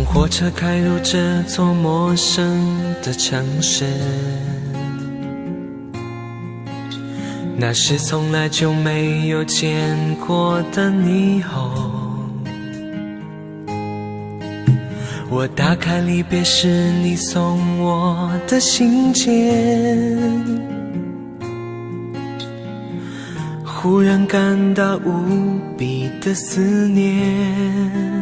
火车开入这座陌生的城市，那是从来就没有见过的霓虹。我打开离别时你送我的信件，忽然感到无比的思念。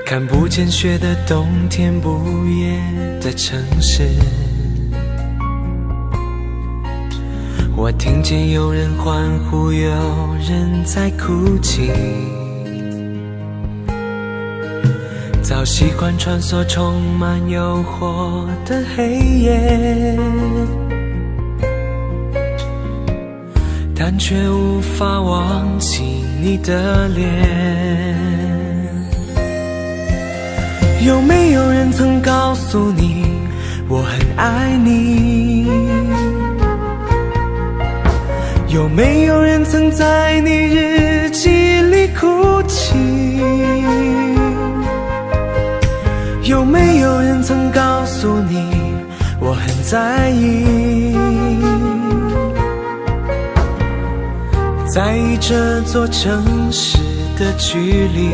看不见雪的冬天，不夜的城市，我听见有人欢呼，有人在哭泣。早习惯穿梭充满诱惑的黑夜，但却无法忘记你的脸。有没有人曾告诉你我很爱你？有没有人曾在你日记里哭泣？有没有人曾告诉你我很在意？在意这座城市的距离。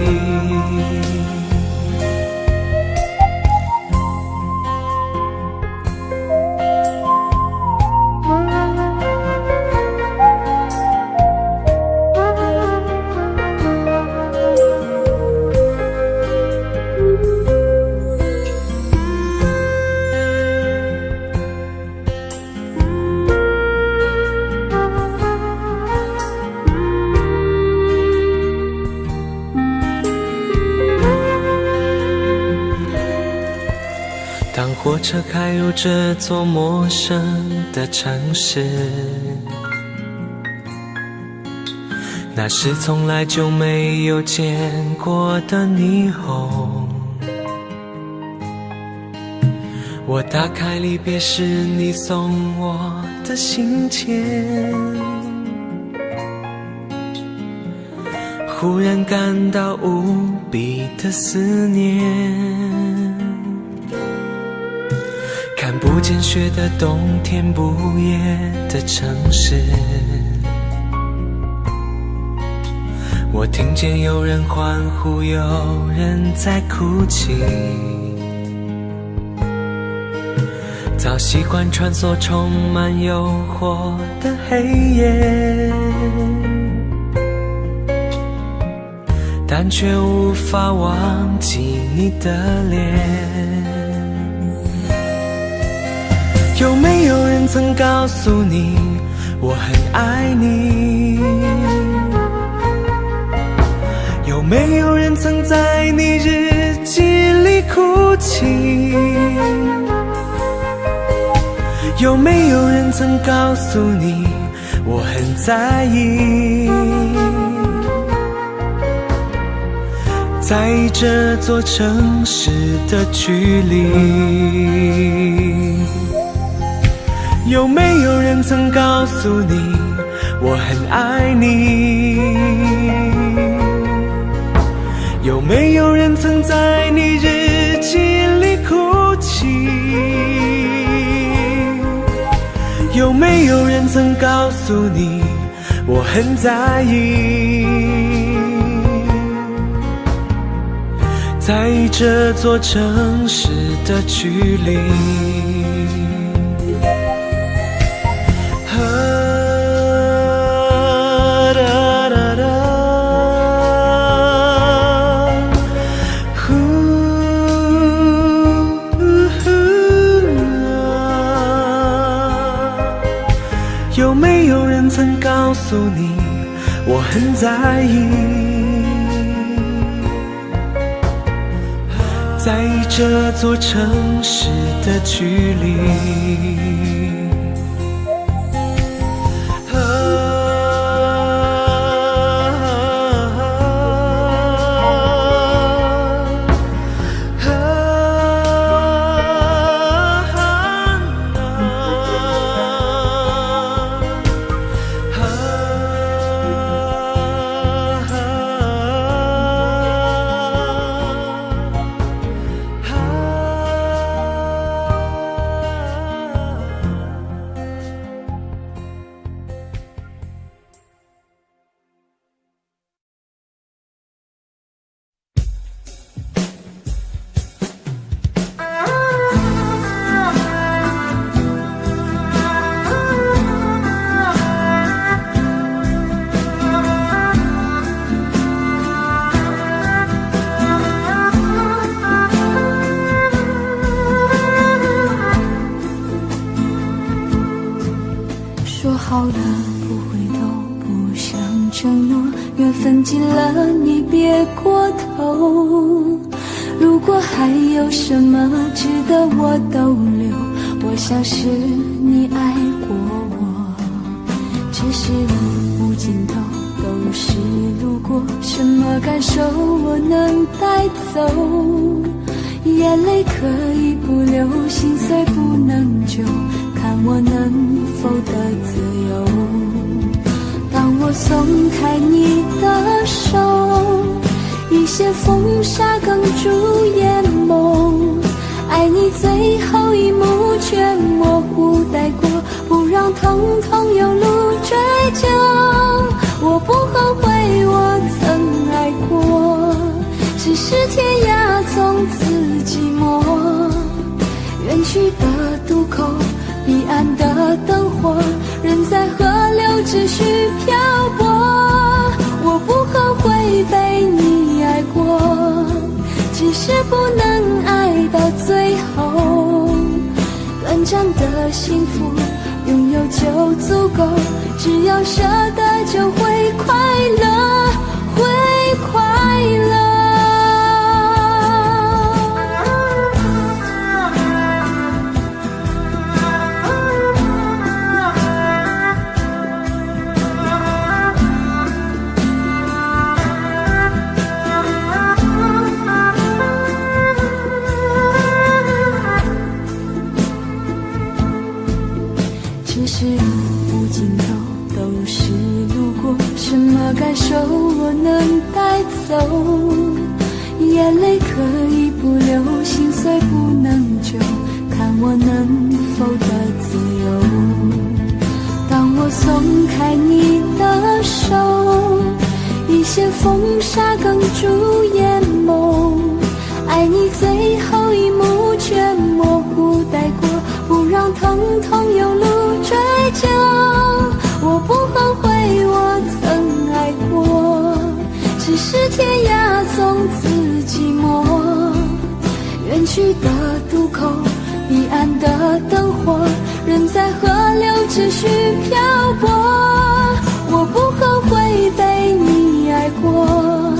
当火车开入这座陌生的城市，那是从来就没有见过的霓虹。我打开离别时你送我的信件，忽然感到无比的思念。看不见雪的冬天，不夜的城市，我听见有人欢呼，有人在哭泣。早习惯穿梭充满诱惑的黑夜，但却无法忘记你的脸。有没有人曾告诉你我很爱你？有没有人曾在你日记里哭泣？有没有人曾告诉你我很在意？在意这座城市的距离。有没有人曾告诉你我很爱你？有没有人曾在你日记里哭泣？有没有人曾告诉你我很在意？在意这座城市的距离。有没有人曾告诉你我很在意？在意这座城市的距离。说好了不回头，不想承诺，缘分尽了你别过头。如果还有什么值得我逗留，我想是你爱过我。只是路无尽头，都是路过，什么感受我能带走？眼泪可以不流，心碎不能救，看我能否得自由。当我松开你的手，一些风沙哽住眼眸，爱你最后一幕却模糊带过，不让疼痛有路追究。我不后悔我曾爱过，只是天涯从此寂寞，远去的渡口，彼岸的灯火，人在河流只需漂泊。我不后悔被你爱过，只是不能爱到最后。短暂的幸福拥有就足够，只要舍得就会快乐，会快乐。只是路无尽头，都是路过，什么感受我能带走？眼泪可以不流，心碎不能救，看我能否得自由。当我松开你的手，一些风沙哽住眼眸，爱你最后一幕却模糊带过，不让疼痛有路追究。我不后悔我曾爱过，只是天涯从此寂寞，远去的渡口，彼岸的灯火，人在河流只需漂泊。我不后悔被你爱过，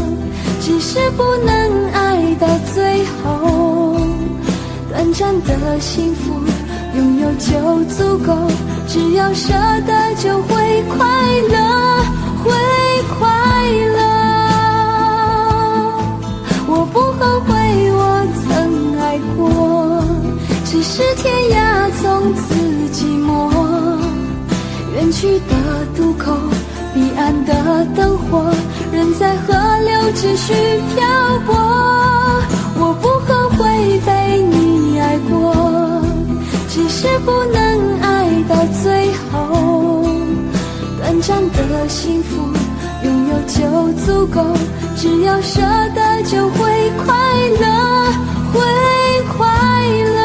只是不能爱到最后。短暂的幸福拥有就足够，只要舍得就会快乐，会快乐。我不后悔我曾爱过，只是天涯从此寂寞，远去的渡口，彼岸的灯火，人在河流只需漂泊。我不后悔被你爱过，只是不能爱到最后。短暂的幸福拥有就足够，只要舍得就会快乐，会快乐。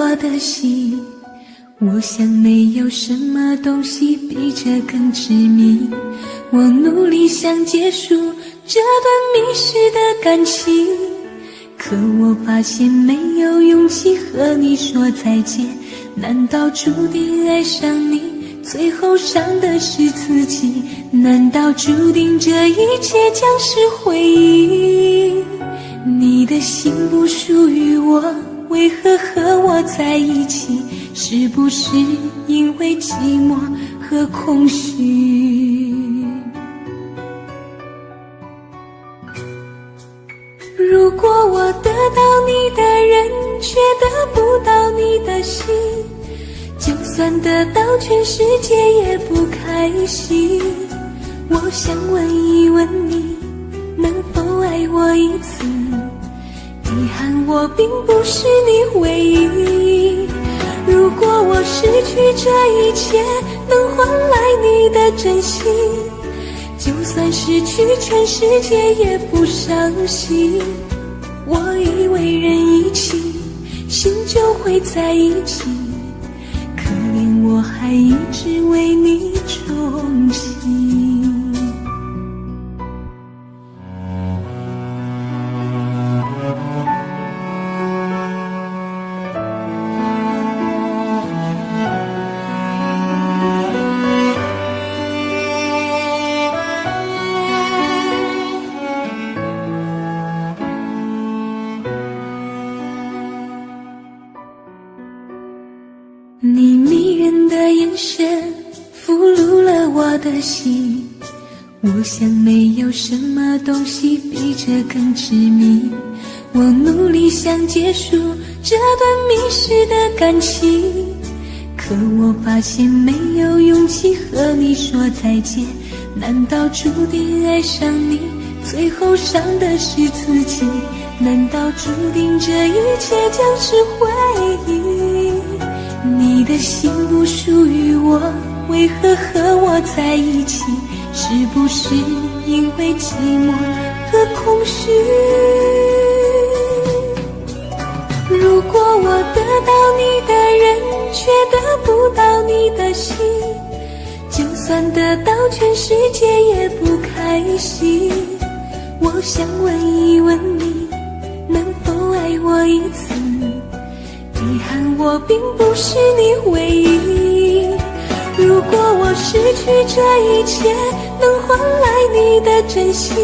我的心，我想没有什么东西比这更致命。我努力想结束这段迷失的感情，可我发现没有勇气和你说再见。难道注定爱上你，最后伤的是自己？难道注定这一切将是回忆？你的心不属于我，为何和我在一起？是不是因为寂寞和空虚？如果我得到你的人，却得不到你的心，就算得到全世界也不开心。我想问一问你，能否爱我一次？遗憾我并不是你唯一。如果我失去这一切，能换来你的真心，就算失去全世界也不伤心。我以为人一起，心就会在一起，可怜我还一直为你钟情。你迷人的眼神俘虏了我的心，我想没有什么东西比这更致命。我努力想结束这段迷失的感情，可我发现没有勇气和你说再见。难道注定爱上你，最后伤的是自己？难道注定这一切将是回忆？你的心不属于我，为何和我在一起？是不是因为寂寞和空虚？如果我得到你的人，却得不到你的心，就算得到全世界也不开心。我想问一问你，能否爱我一次？遗憾我并不是你唯一。如果我失去这一切，能换来你的真心，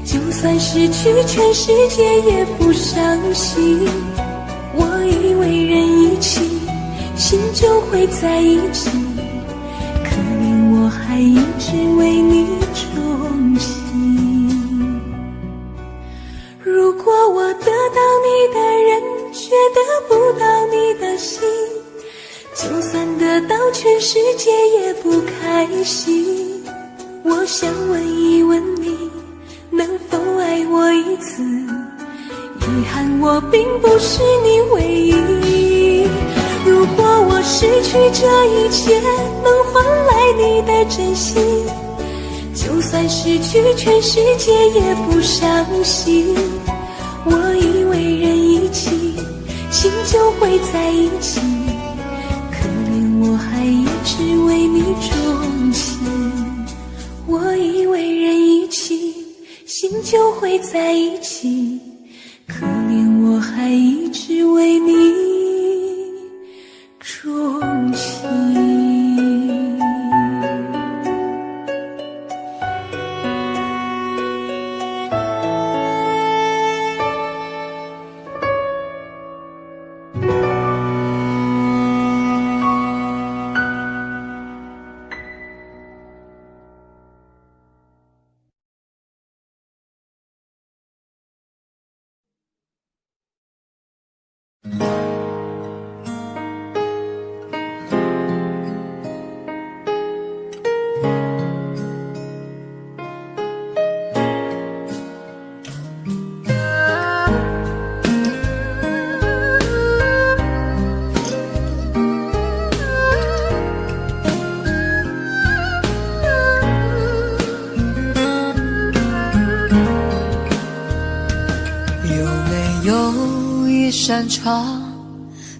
就算失去全世界也不伤心。我以为人一起，心就会在一起，可怜我还一直为你钟情。如果我得到你的人，却得不到你的心，就算得到全世界也不开心。我想问一问你，能否爱我一次？遗憾我并不是你唯一。如果我失去这一切，能换来你的真心，就算失去全世界也不伤心。我以为人一起，心就会在一起，可怜我还一直为你钟情。我以为人一起，心就会在一起，可怜我还一直为你钟情。有没有一扇窗，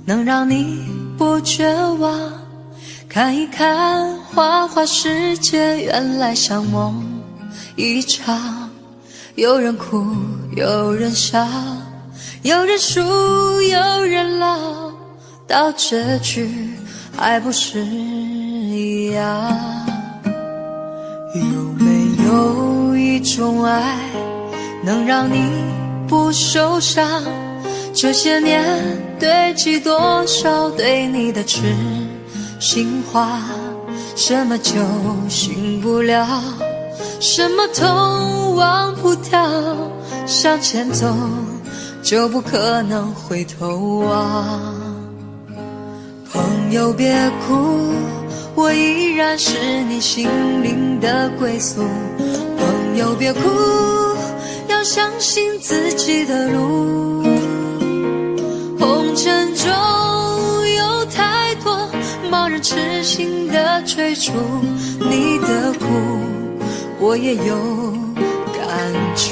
能让你不绝望。看一看花花世界，原来像梦一场。有人哭，有人笑，有人输，有人老，到结局还不是一样。有没有一种爱能让你不受伤？这些年堆积多少对你的痴心话，什么酒醒不了，什么痛忘不掉，向前走就不可能回头望。朋友别哭，我依然是你心灵的归宿。朋友别哭，要相信自己的路。红尘中有太多盲人痴心的追逐，你的苦我也有感触。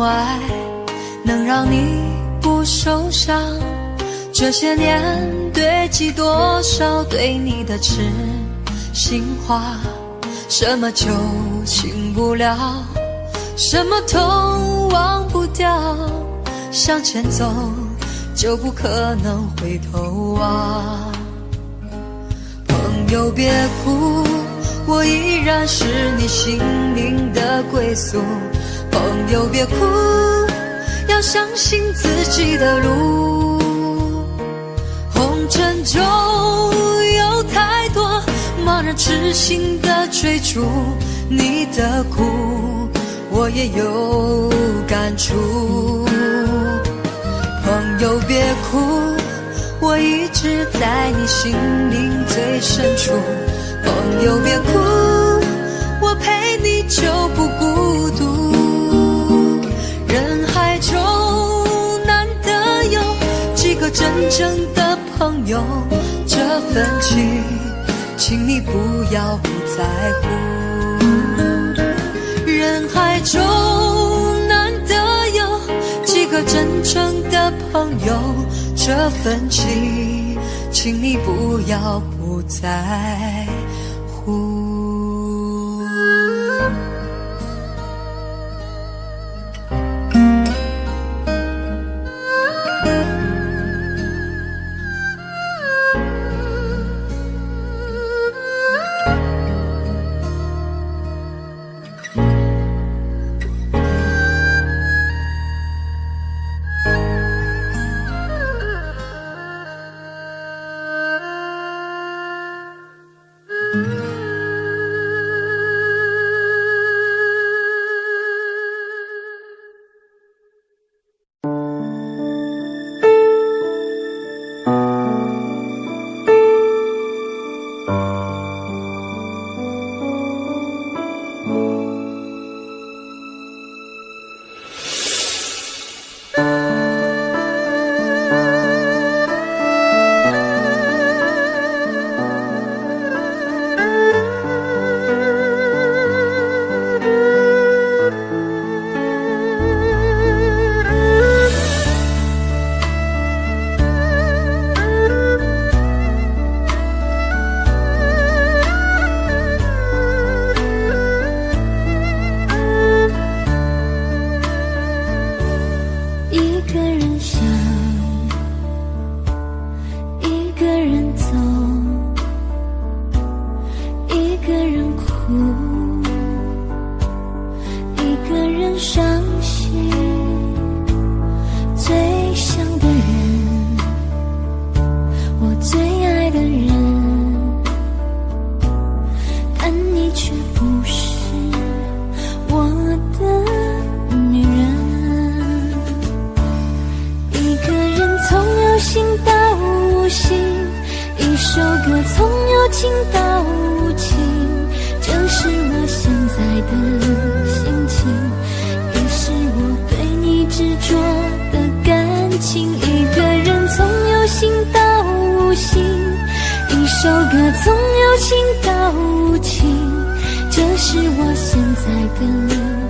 爱能让你不受伤，这些年堆积多少对你的痴心话，什么酒醒不了，什么痛忘不掉，向前走就不可能回头望。朋友别哭，我依然是你心灵的归宿。朋友别哭，要相信自己的路。红尘中有太多盲人痴心的追逐，你的苦我也有感触。朋友别哭，我一直在你心灵最深处。朋友别哭，我陪你就不孤独。人海中难得有几个真正的朋友，这份情请你不要不在乎。人海中难得有几个真正的朋友，这份情请你不要不在乎。有心到无心，一首歌从有情到无情，这是我现在的心情，也是我对你执着的感情。一个人从有心到无心，一首歌从有情到无情，这是我现在的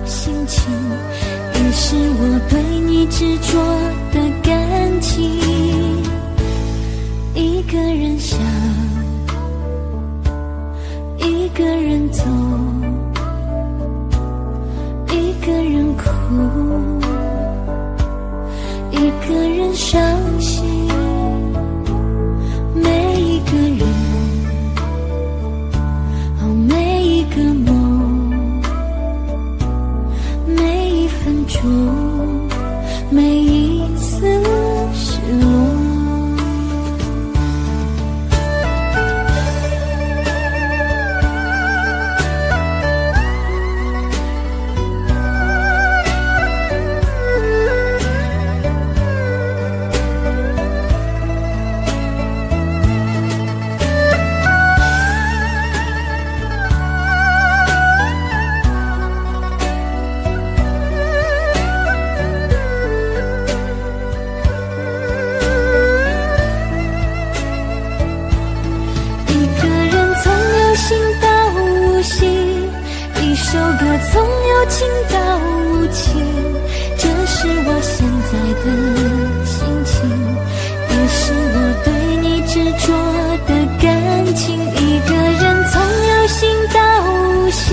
心情，也是我对你执着的感情。一个人想，一个人走，一个人哭，一个人伤心。每一个人，每一个梦，每一分钟，每一次失落。从有情到无情，这是我现在的心情，也是我对你执着的感情。一个人从有心到无心，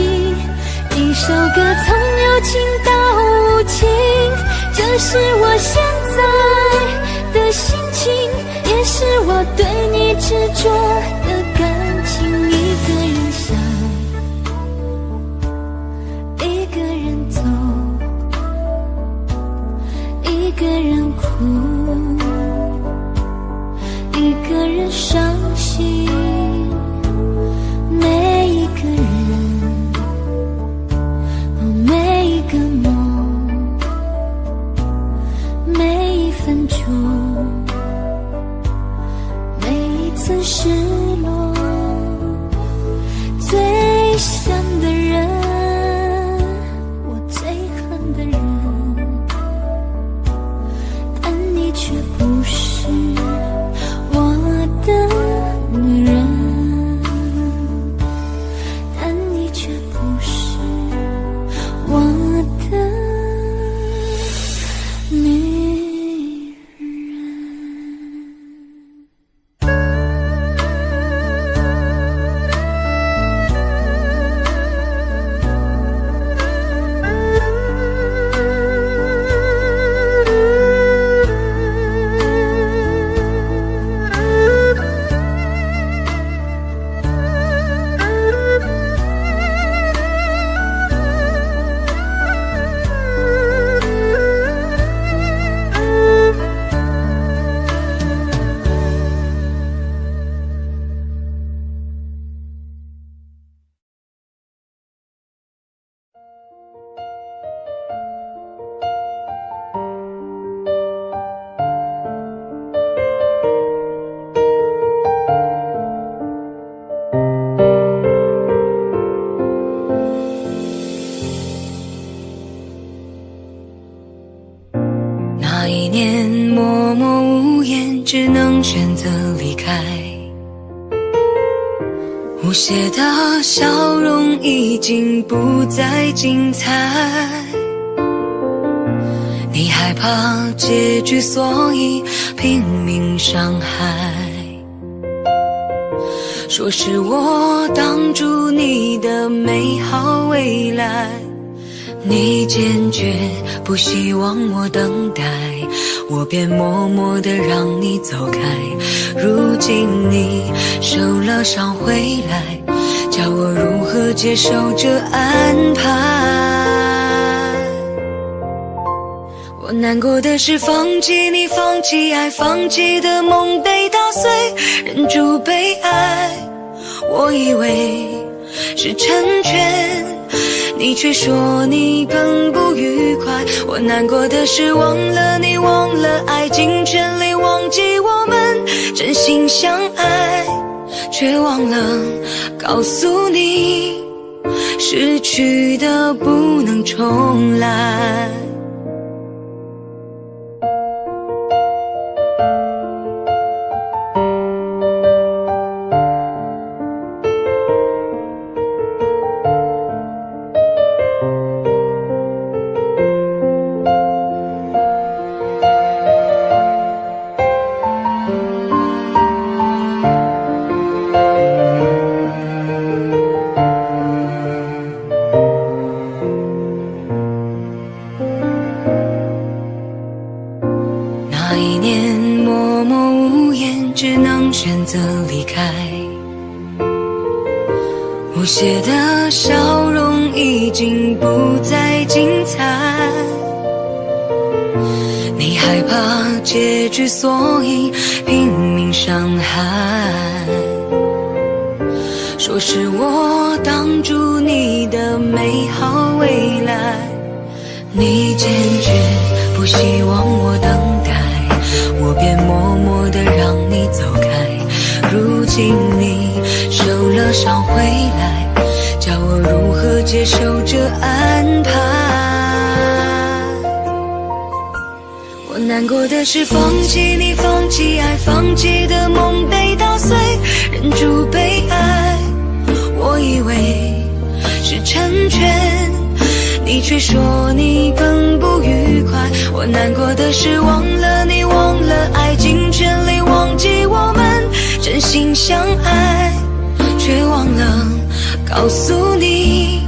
一首歌从有情到无情，这是我现在的心情，也是我对你执着的感情。一个人想，一个人走，一个人哭，一个人伤心。每一个人，每一个梦，每一分钟，每一次失落。最想的人，最恨的人，但你却不是我的女人，但你却不是我的女人。那一年默默无言，只能选择离开。无邪的笑容已经不再精彩，你害怕结局，所以拼命伤害。说是我挡住你的美好未来，你坚决不希望我等待，我便默默地让你走开。如今你受了伤回来，叫我如何接受这安排？我难过的是放弃你，放弃爱，放弃的梦被打碎，忍住被爱。我以为是成全，你却说你更不愉快。我难过的是忘了你，忘了爱，尽全力忘记我们真心相爱，却忘了告诉你，失去的不能重来。那一年默默无言，只能选择离开。我写的笑容已经不再精彩，你害怕结局，所以拼命伤害。说是我挡住你的美好未来，你坚决不希望我等待，我便默默地让你走开。如今你受了伤回来，叫我如何接受这安排？我难过的是放弃你，放弃爱，放弃的梦被打碎，忍住被爱，我以为是成全，你却说你更不愉快。我难过的是忘了你，忘了爱，尽全力忘记我们真心相爱，却忘了告诉你，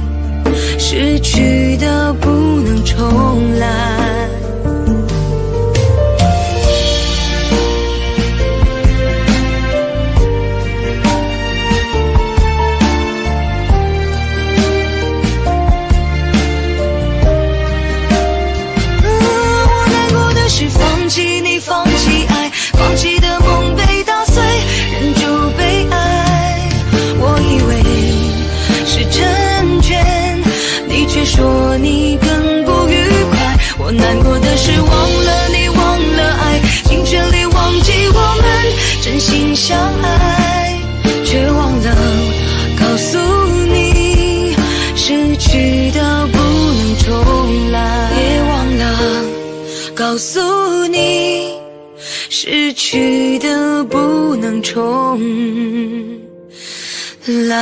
失去的不能重来。放弃你，放弃爱，放弃的梦被打碎，忍住被爱，我以为是成全，你却说你更不愉快。我难过的是忘了你，忘了爱，尽全力忘记我们真心相爱，却忘了告诉你，失去的不能重来，也忘了告诉你，失去的不能重来。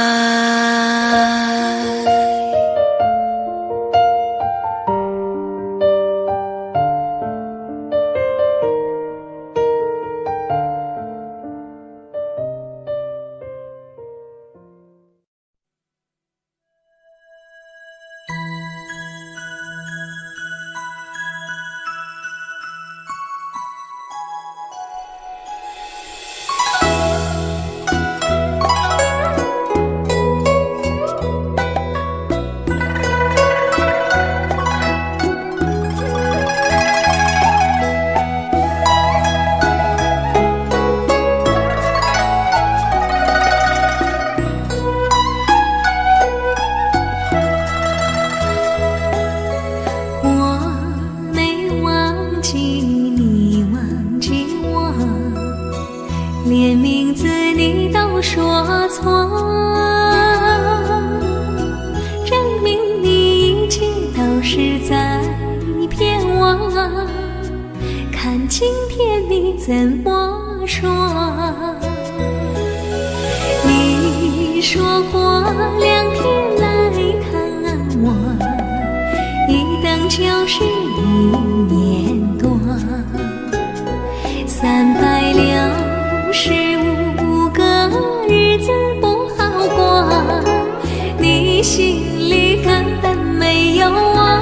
连名字你都说错，证明你一切都是在骗我。看今天你怎么说？你说过2天来看我，一等就是1年多，365个日子不好过，你心里根本没有我，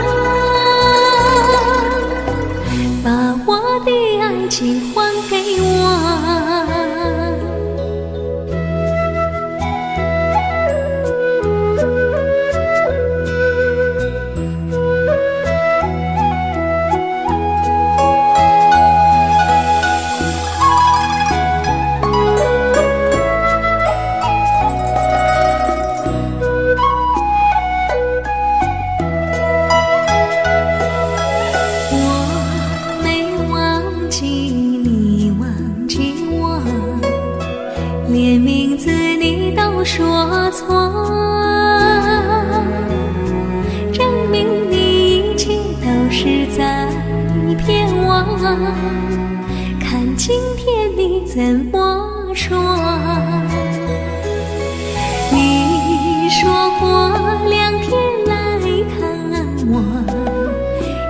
把我的爱情还给我。连名字你都说错，证明你一切都是在骗我。看今天你怎么说？你说过2天来看我，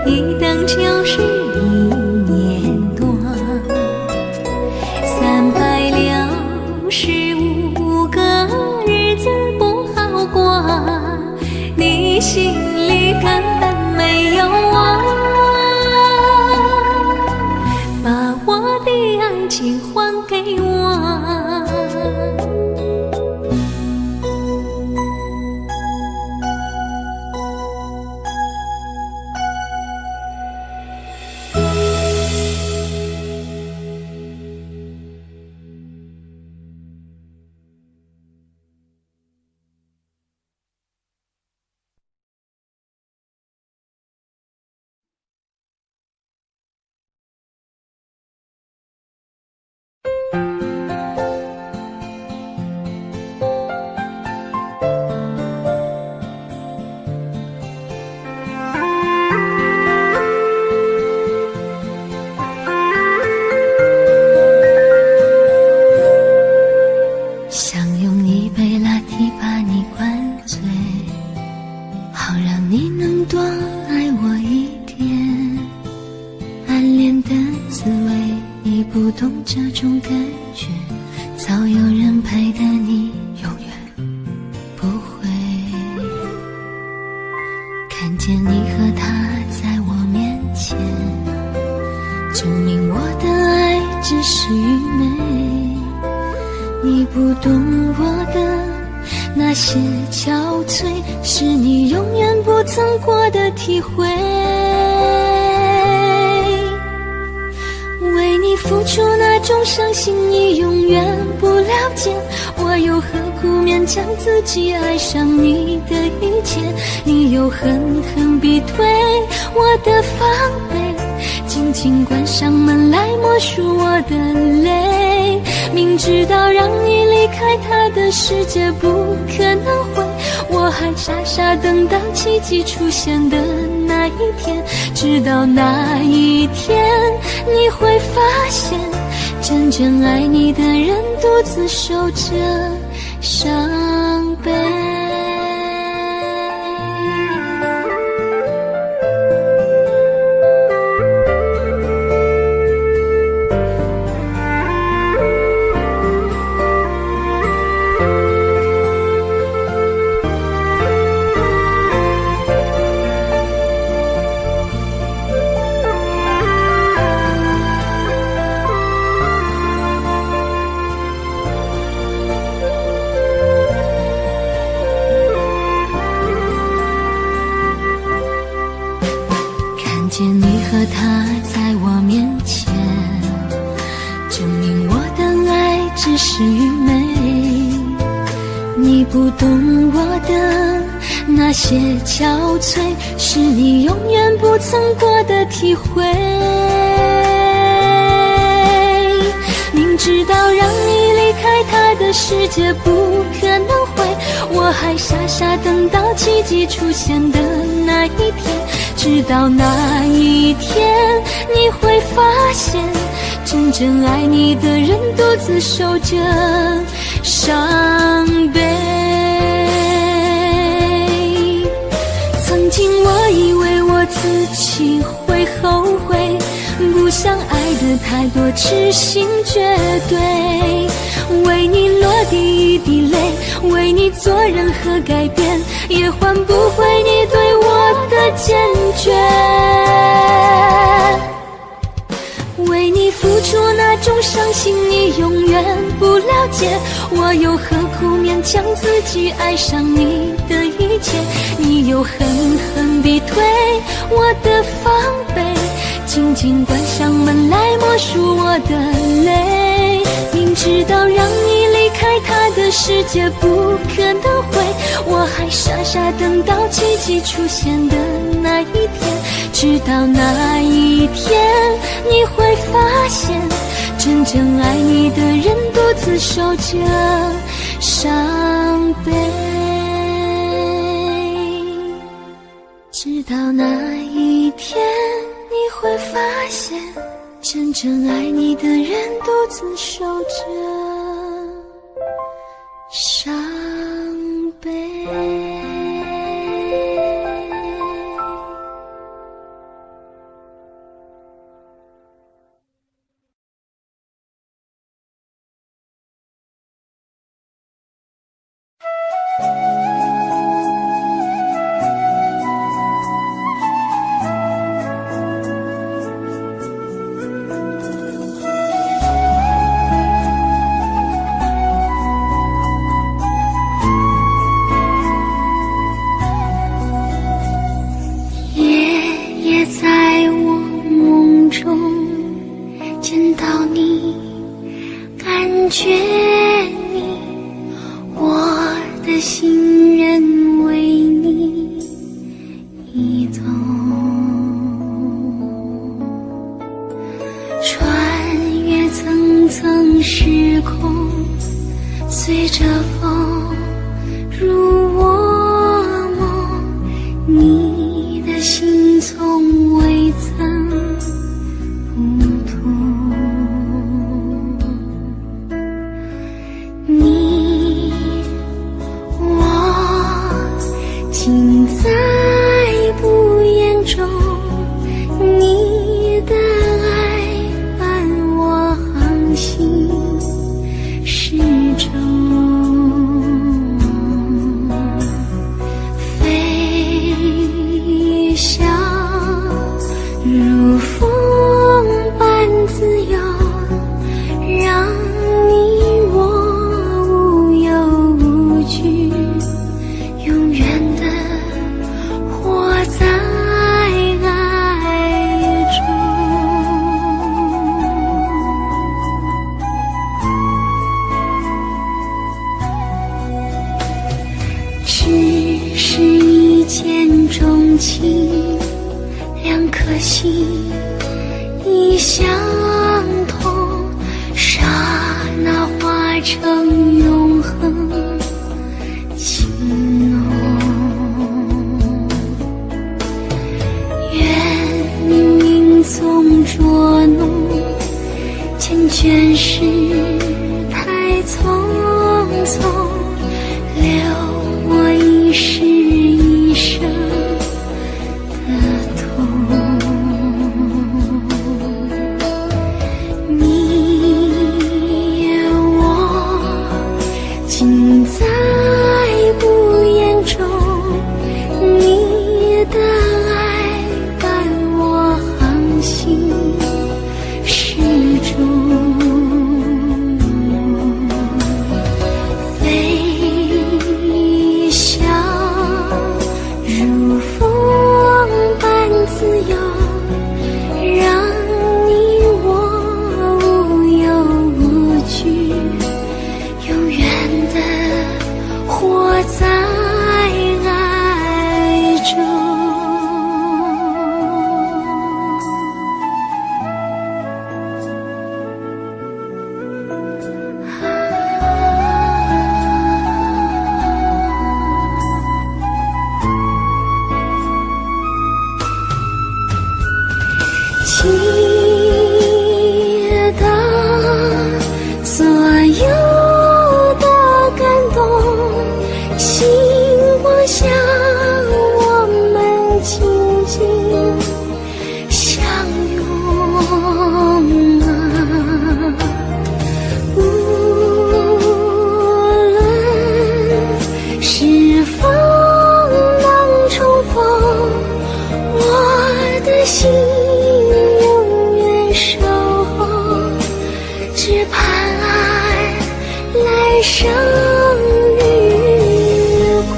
一等就是1年多，365个日子不好过，你心里根本没有我，把我的爱情还给我。想用一杯拿铁把你灌醉，好让你能多爱我一点。暗恋的滋味，你不懂这种感觉，早有人陪的你永远不会。看见你和他在我面前，证明我的爱只是愚昧。你不懂我的那些憔悴，是你永远不曾过的体会。为你付出那种伤心，你永远不了解，我又何苦勉强自己爱上你的一切？你又狠狠逼退我的防备，紧紧关上门来默数我的泪。明知道让你离开他的世界不可能会，我还傻傻等到奇迹出现的那一天。直到那一天，你会发现，真正爱你的人独自守着伤悲。见你和他在我面前，证明我的爱只是愚昧。你不懂我的那些憔悴，是你永远不曾过的体会。明知道让你离开他的世界不可能会，我还傻傻等到奇迹出现的那一天。直到那一天，你会发现，真正爱你的人独自守着伤悲。曾经我以为我自己会后悔，不想爱的太多，痴心绝对。为你落第一滴泪，为你做任何改变，也换不回你对我的坚决。为你付出那种伤心，你永远不了解，我又何苦勉强自己爱上你的一切？你又狠狠逼退我的防备，紧紧关上门来默数我的泪。明知道让你离开他的世界不可能会，我还傻傻等到奇迹出现的那一天。直到那一天，你会发现，真正爱你的人独自守着伤悲。直到那一天，你会发现，真正爱你的人独自守着伤悲。感觉你，我的心仍为你移动，穿越层层时空，随着风入我梦，你的心从未曾不同。你我尽在不言中，你的爱伴我航行始终，飞翔如风般自由，让永远的活在爱中。只是一见钟情，两颗心已相同，刹那化成永恒情浓。愿命中捉弄，缱绻事太匆匆，留我一世一生的痛。你我尽在不言中，你的爱伴我航行始终，飞翔如风般自由，让你我无忧无惧，永远的活在爱中。祈祷所有的感动，星光下我们紧紧相拥啊！无论是否能重逢，我的心只盼爱来生日光。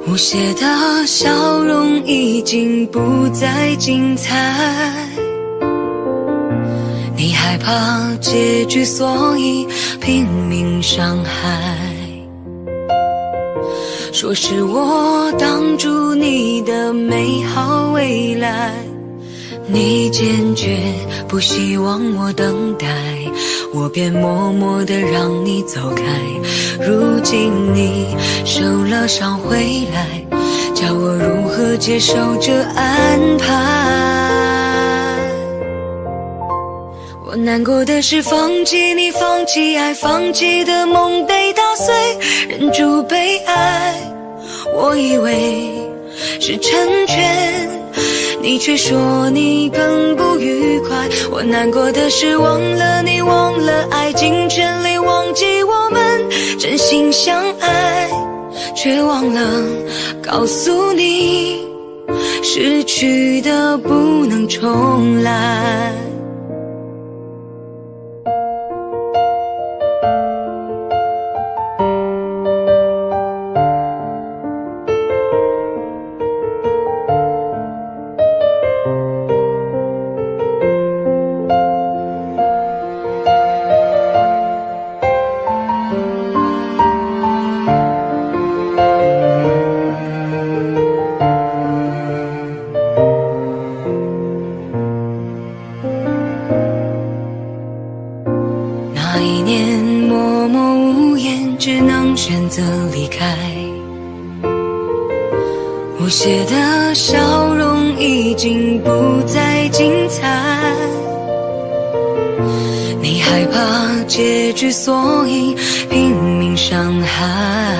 无邪的笑容已经不再精彩，你害怕结局，所以拼命伤害。说是我挡住你的美好未来，你坚决不希望我等待，我便默默地让你走开。如今你受了伤回来，叫我如何接受这安排？我难过的是放弃你，放弃爱，放弃的梦被打碎，忍住被爱，我以为是成全，你却说你更不愉快。我难过的是忘了你，忘了爱，尽全力忘记我们真心相爱，却忘了告诉你，失去的不能重来。那一年默默无言，只能选择离开，无邪的笑容已经不再精彩，你害怕结局，所以拼命伤害。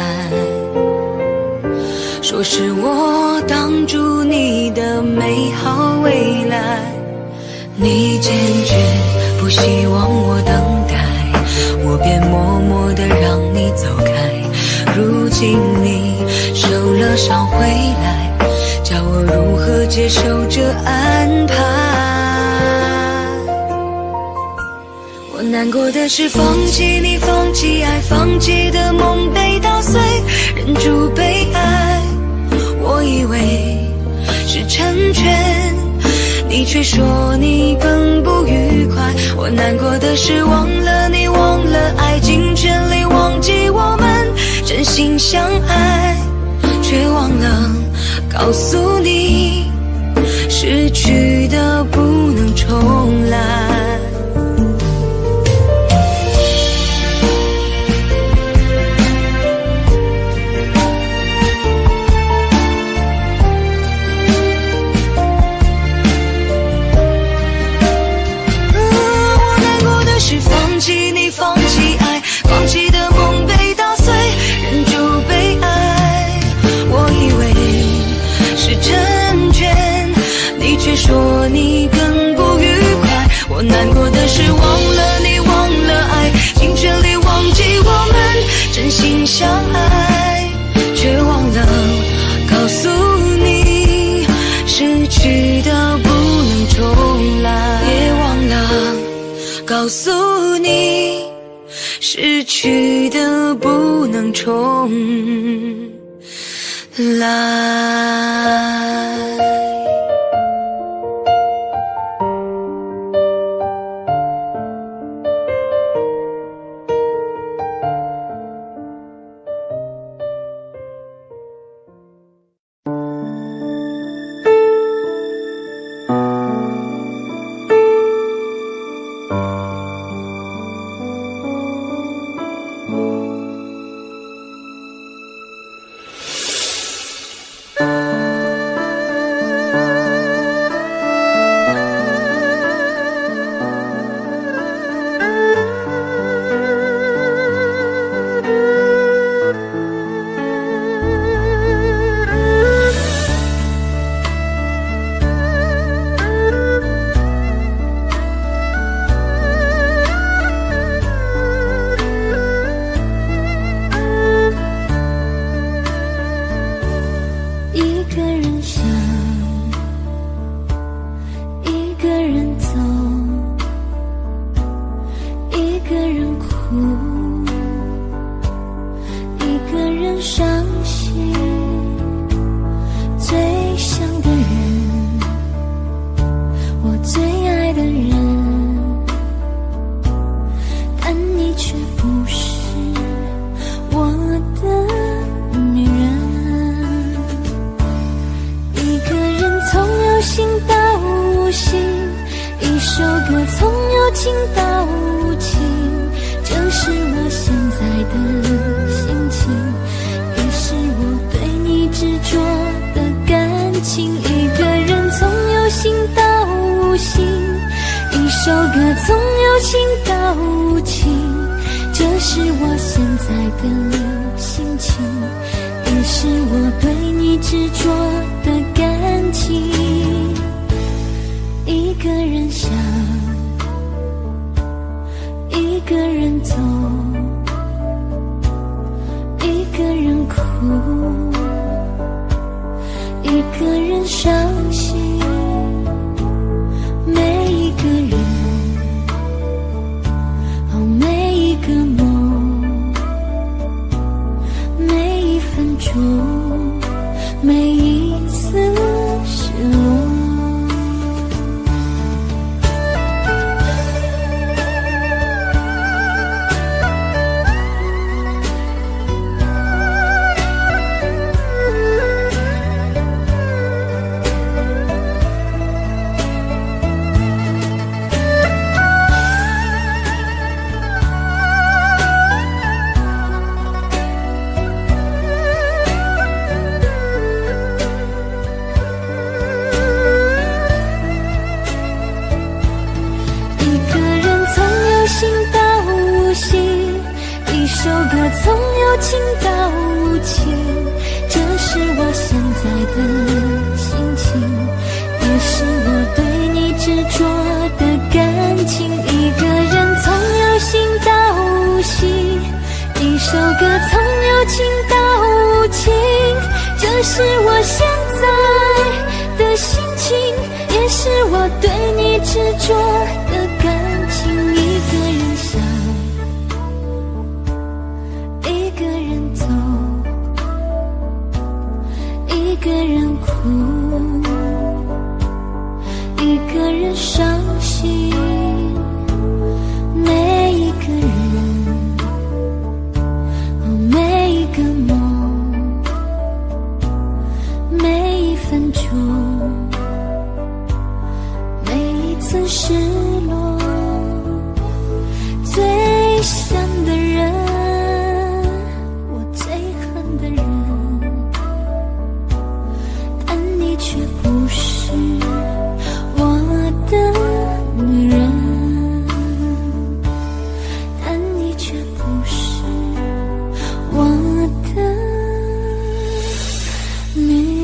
说是我挡住你的美好未来，你坚决不希望我等待，我便默默地让你走开。如今你受了伤回来，叫我如何接受这安排？我难过的是放弃你，放弃爱，放弃的梦被打碎，忍住被爱，我以为是成全，你却说你更不愉快。我难过的是忘了你，忘了爱，尽全力忘记我们真心相爱，却忘了告诉你，失去的不能重来。放弃你，放弃爱，放弃的梦被打碎，忍住被爱，我以为是成全，你却说你更不愉快。我难过的是忘了你，忘了爱，尽全力忘记我们真心相爱，却忘了告诉你，失去的不能重来，也忘了告诉你，失去的不能重来。情到无情，这是我现在的心情，也是我对你执着的感情。一个人从有心到无心，一首歌从有情到无情，这是我现在的心情，也是我对你执着的感情。一个人想，一个人走，一个人哭，一个人伤心。每一个人，每一个梦，每一分钟，每一次失落。从有情到无情，这是我现在的心情，也是我对你执着的感情。一个人从有心到无心，一首歌从有情到无情，这是我现在的心情，也是我对你执着的感情。一个人想，一个人走，一个人哭，一个人伤心。每一个人，每一个梦，每一分钟，每一次失落。最想的人，最恨的人，但你却不是我的女人，但你却不是我的女人。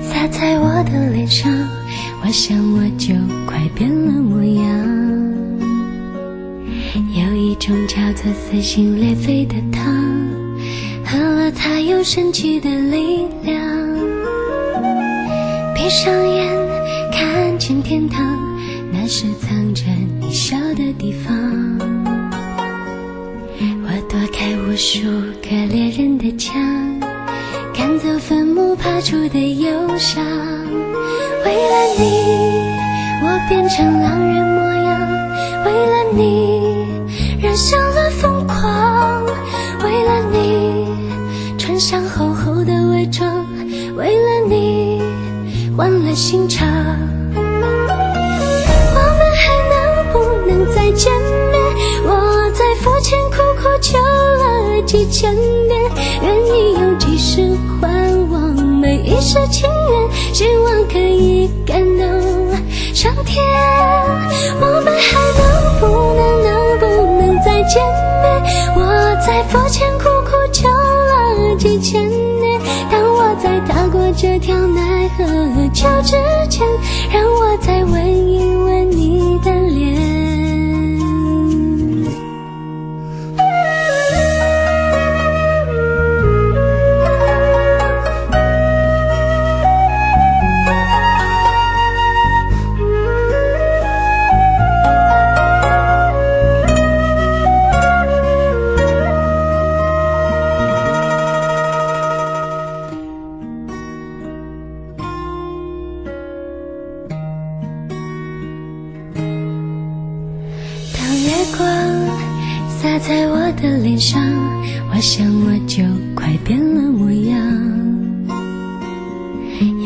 洒在我的脸上，我想我就快变了模样。有一种叫做撕心裂肺的糖，喝了它有神奇的力量。闭上眼看见天堂，那是藏着你笑的地方。我躲开无数个猎人的枪，赶走坟墓爬出的忧伤。为了你，我变成狼人模样，为了你染上了疯狂，为了你穿上厚厚的伪装，为了你换了心肠。我们还能不能再见面？我在佛前苦苦求了几千遍，愿意用几世还我每一世情缘，希望可以感动上天。我们还能不能再见面？我在佛前苦苦求了几千年，当我在踏过这条奈何桥之前，让我再吻一吻你的脸。洒在我的脸上，我想我就快变了模样。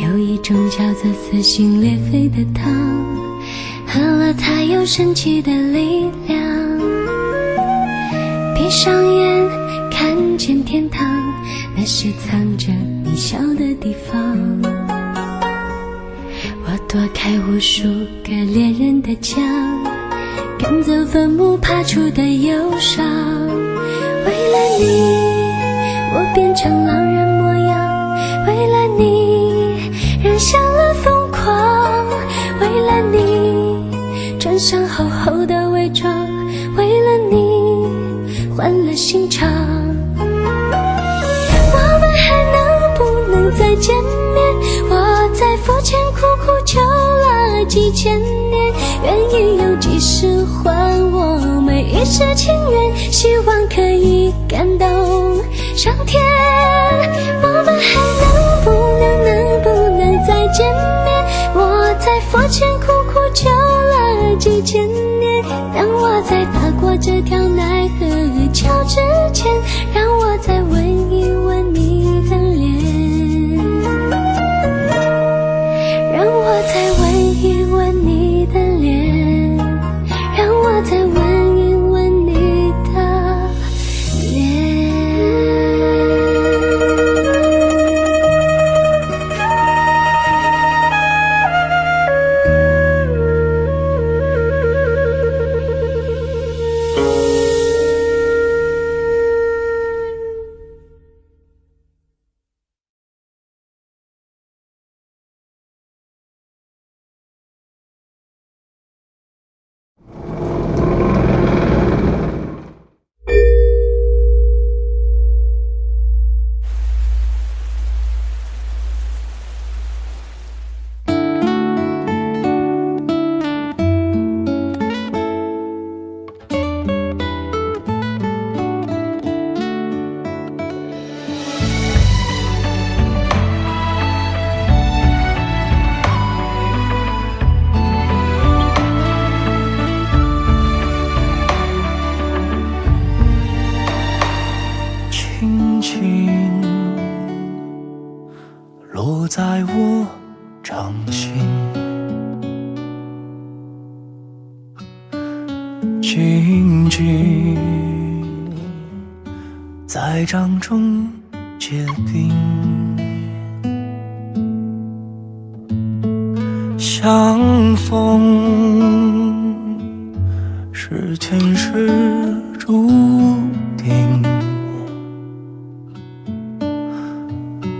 有一种叫做撕心裂肺的糖，喝了它有神奇的力量。闭上眼看见天堂，那是藏着你笑的地方。我躲开无数个猎人的枪，赶走坟墓爬出的忧伤。为了你，我变成狼人模样，为了你染上了疯狂，为了你穿上厚厚的伪装，为了你换了心肠。我们还能不能再见面？我在佛前苦苦求了几千年，愿意用几世还我每一世情缘，希望可以感动上天。我们还能不能再见面？我在佛前苦苦求了几千年，当我在踏过这条奈何桥之前，让我再吻一吻你的脸，让我再吻一吻你的脸，让我再吻一吻你的脸。落在我掌心，静静在掌中结冰，相逢是前世注定，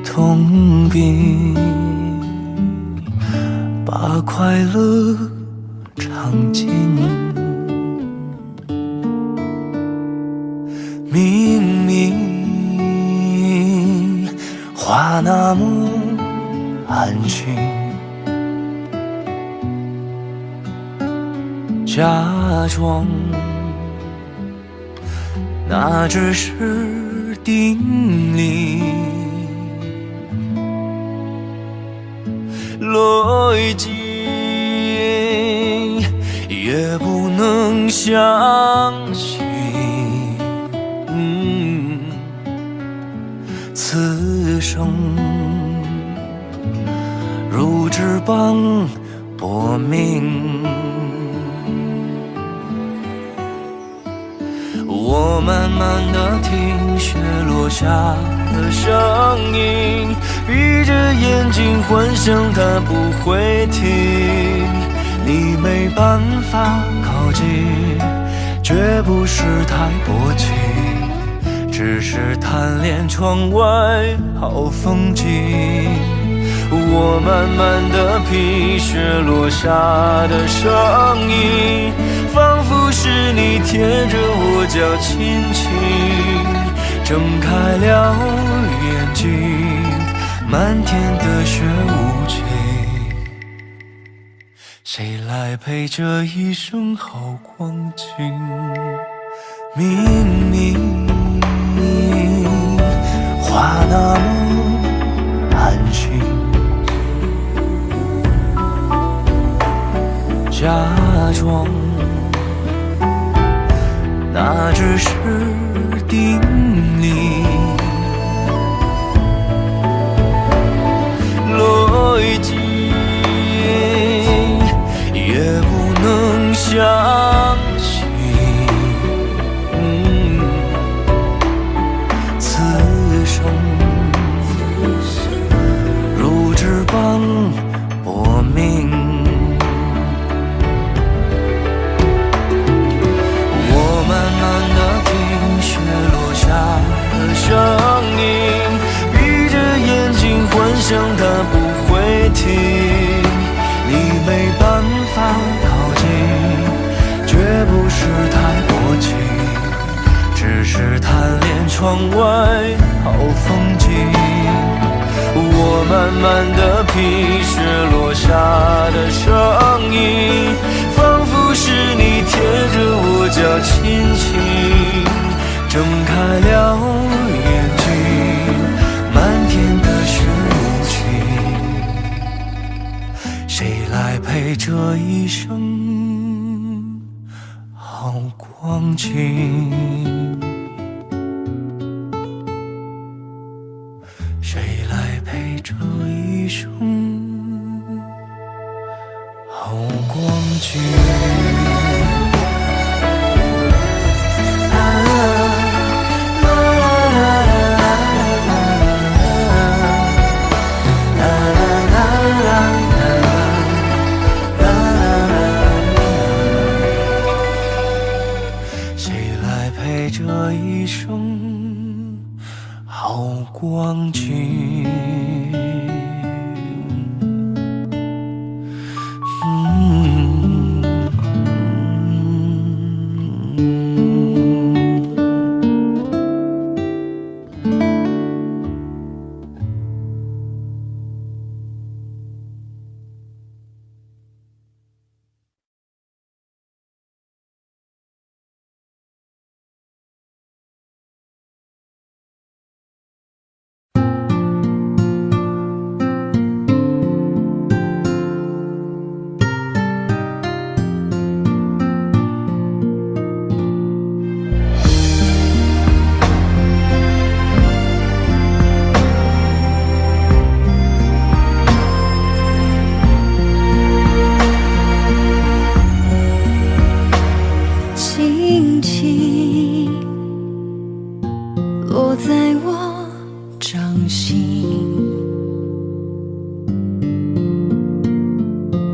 痛并把快乐尝尽。明明话那么安心，假装那只是定理。逻辑也不能相信，此生如纸般薄命。我慢慢地听雪落下的声音，闭着眼睛幻想它不会停。你没办法靠近，绝不是太薄情，只是贪恋窗外好风景。我慢慢地品雪落下的声音，仿佛是你贴着我脚轻轻睁开了眼睛，漫天的雪无情，谁来陪这一生好光景？明明话那么安心，假装那只是定理，逻辑也不能相信，此生如纸般薄命。声音，闭着眼睛幻想它不会停。你没办法靠近，绝不是太薄情，只是贪恋窗外好风景。我慢慢地品雪落下的声音，仿佛是你贴着我脚轻轻睁开了眼睛，漫天的雪无情，谁来陪这一生好光景？谁来陪这一生好光景？这一生好光景。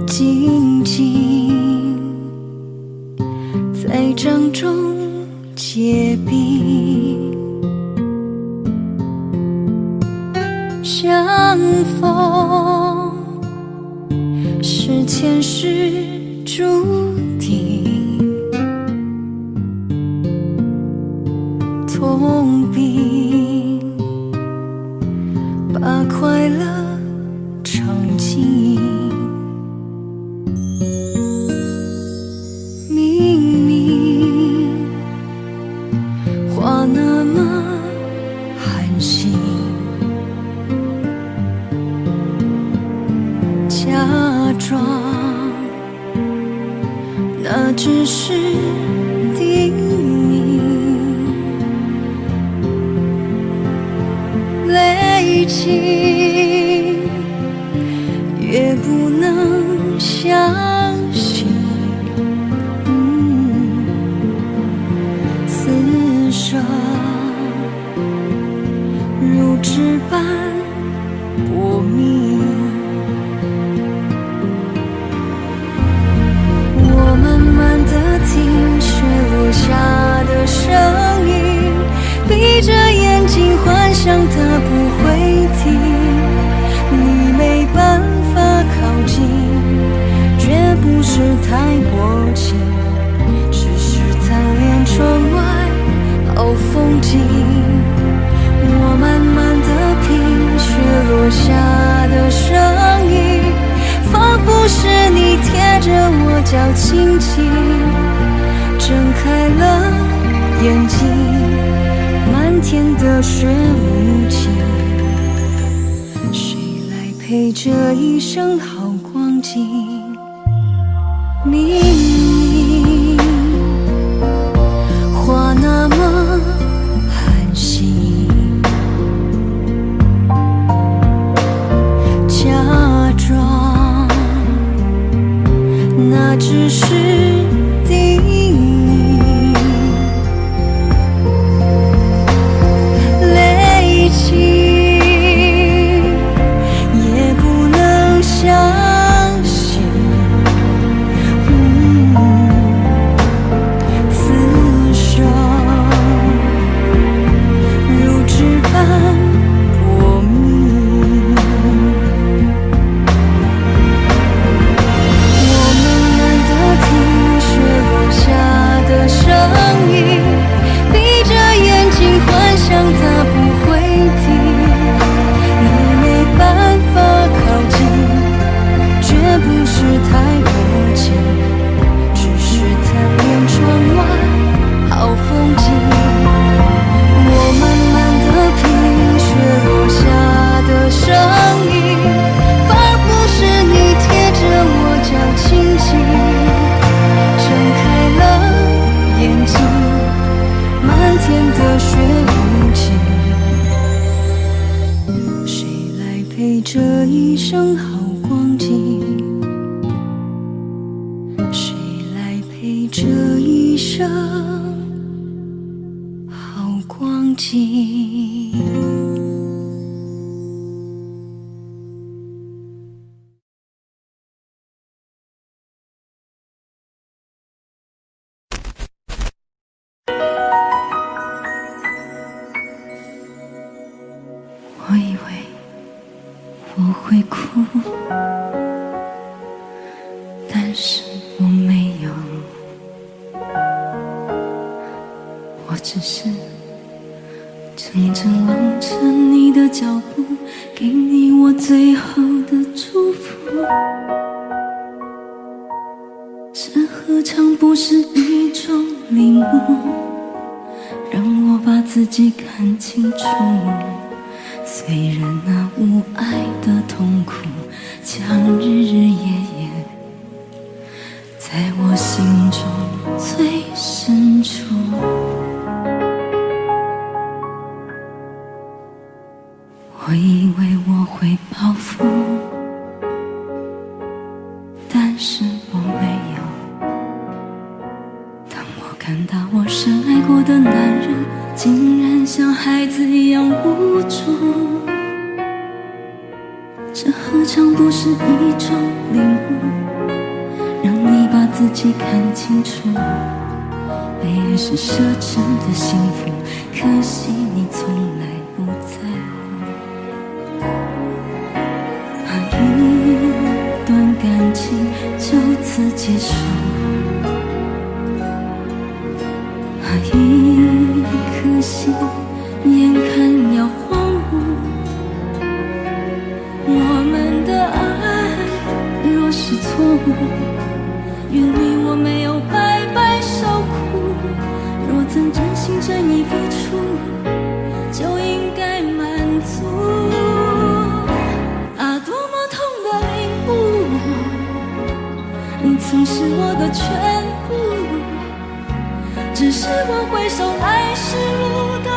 静静在掌中结冰，相逢是前世注定，痛并把快乐尝尽。明明话那只是叮咛，累积也不能相信，此生如纸般薄命。我慢慢地听雪落下的声音，闭着眼睛幻想它不会停，你没办法靠近，绝不是太薄情，只是贪恋窗外好风景。我慢慢地听雪落下的声音，仿佛是你贴着我脚轻轻睁开了眼睛，漫天的雪无情，谁来陪这一生好光景？明明话那么寒心，假装那只是叮咛，累积也不能相信，此生如纸般薄命。我慢慢地听雪落下的声音，闭着眼睛幻想它不会停，你没办法靠近，绝不是太薄情，只是贪恋窗外好风景。我慢慢地听雪落下的声音，仿佛是你贴着我脚轻轻睁开了眼睛，漫天的雪无情，谁来陪这一生好光景？谁来陪这一生好光景？我以为我会哭，但是我没有，我只是怔怔望着你的脚步，给你我最后的祝福。这何尝不是一种领悟，让我把自己看清楚。虽然那无爱的痛苦将日日夜夜在我心中最深处，我以为我会报复，但是我没有。当我看到我深爱过的男人竟然像孩子一样无助，这何尝不是一种领悟，让你把自己看清楚。被爱是奢侈的幸福，可惜你从来不在乎。一段感情就此结束，一颗心眼看要荒芜。我们的爱若是错误，愿你我没有白白受苦。若曾真心真意付出，就应该满足。啊，多么痛的领悟，你曾是我的全部。只是我回首来时路的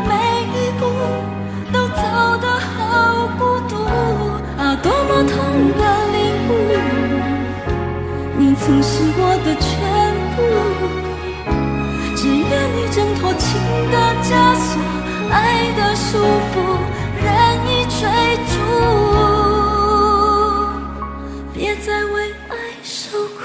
每一步，都走得好孤独啊！多么痛的领悟，你曾是我的全部，只愿你挣脱情的枷锁，爱的束缚，任意追逐，别再为爱受苦。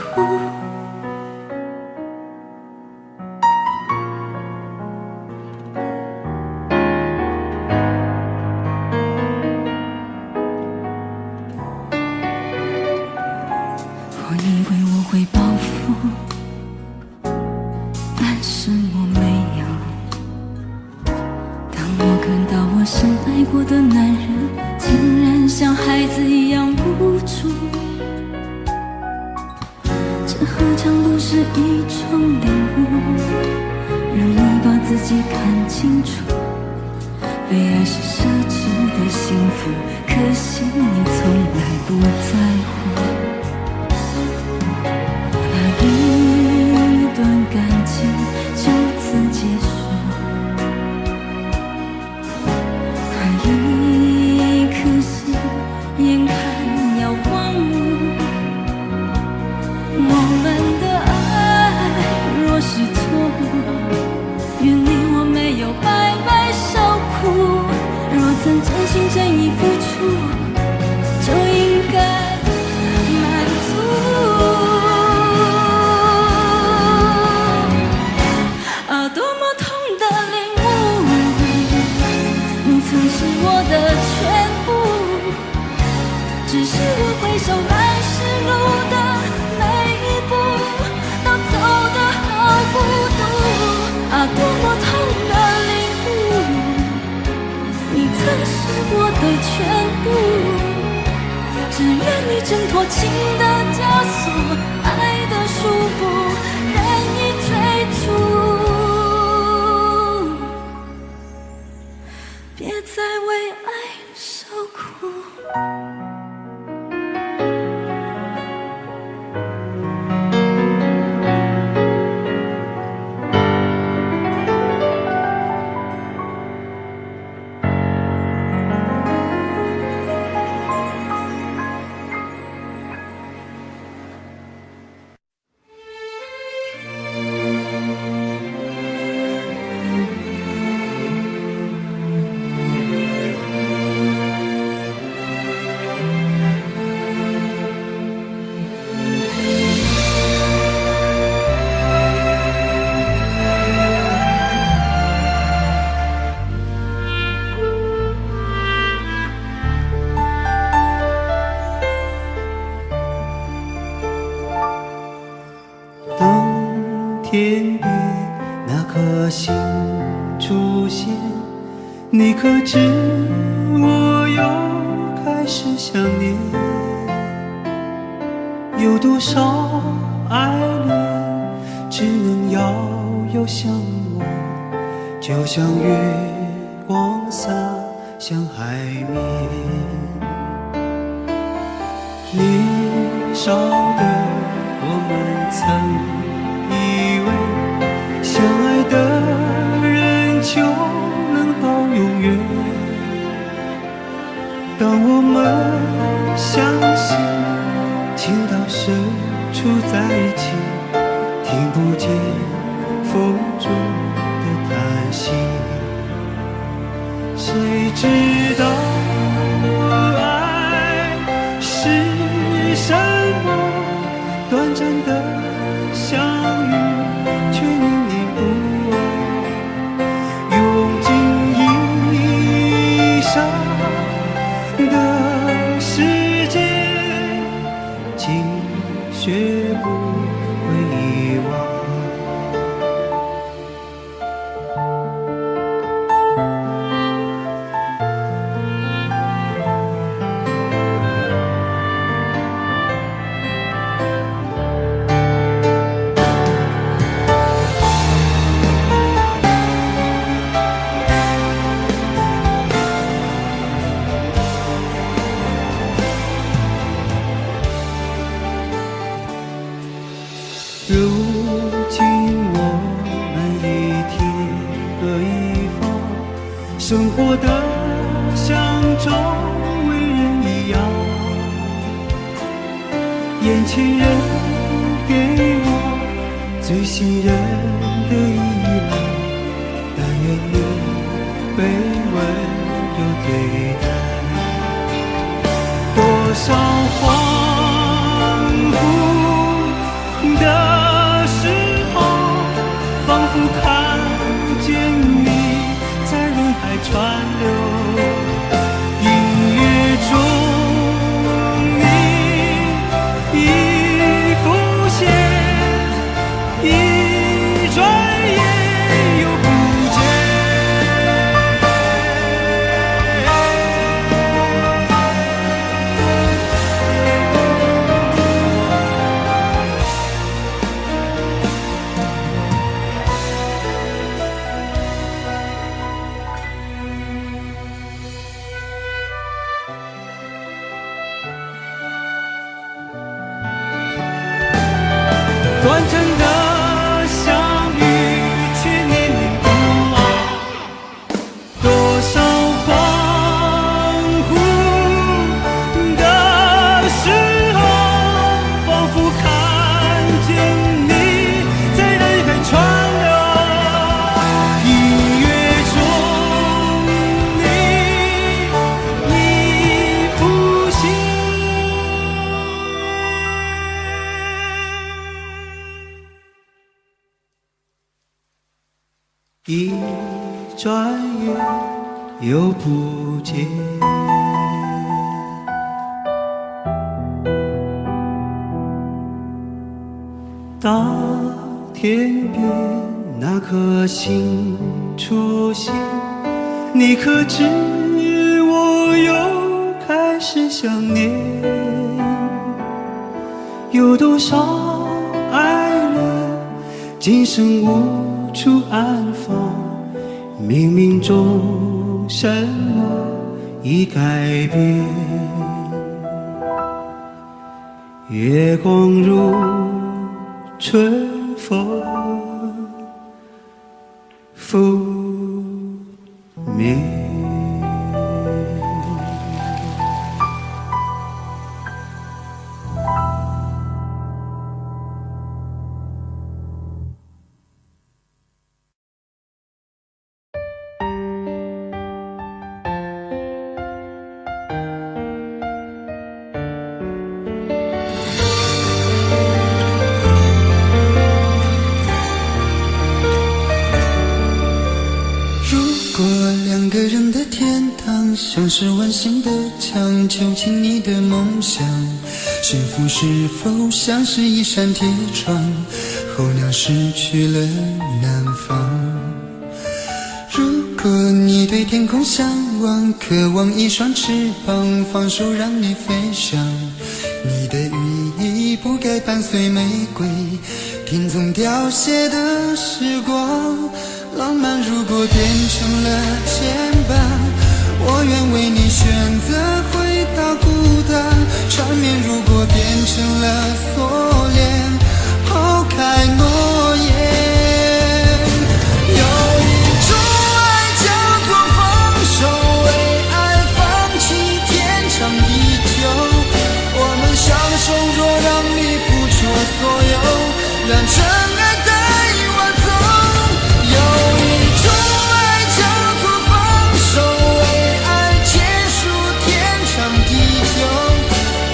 我以为我会报复，但是我没有。当我看到我深爱过的男人竟然像孩子一样无助，这何尝不是一种领悟，让你把自己看清楚。被爱是奢侈的幸福，可惜你从来不在乎。一段感情就此结束，一颗心眼看要荒芜。我们的爱若是错误，原谅我没有白白受苦。若曾真心真意付出，就应该满足。是我的全部，只是我回首来时路的每一步，都走得好孤独啊！多么痛的领悟，你曾是我的全部，只愿你挣脱情的枷锁，爱的束缚，任意追逐。别再为爱受苦。天边那颗星出现，你可知我又开始想念？有多少爱恋只能遥遥相望，就像月光洒向海面。年少的我们曾以为相爱的人就能到永远，当我们相信情到深处在一起，听不见风中的叹息。谁知道爱是什么？短暂的相遇却念念不忘，用尽一生的时间，竟学不会遗忘。如生活的像周围人一样，眼前人给我最信任的依赖，但愿你被温柔对待。多少恍惚的时候，仿佛看见你在人海川流，音乐中你已浮现，一转眼又不见。短暂的相遇，却念念不忘。多少恍惚的时候，仿佛看见你在人海川流，音乐中你已浮现。一转眼又不见，当天边那颗星出现，你可知我又开始想念？有多少爱人今生无处安放，冥冥中什么已改变？月光如春风拂面。像是温馨的墙，囚禁你的梦想。幸福是否像是一扇铁窗，候鸟失去了南方。如果你对天空向往，渴望一双翅膀，放手让你飞翔。你的羽翼不该伴随玫瑰，听从凋谢的时光。浪漫如果变成了牵绊，我愿为你选择回到孤单。缠绵如果变成了锁链，抛开诺言。有一种爱叫做放手，为爱放弃天长地久。我们相守，若让你付出所有，让真爱带我走。有一种爱叫做放手，为爱结束天长地久。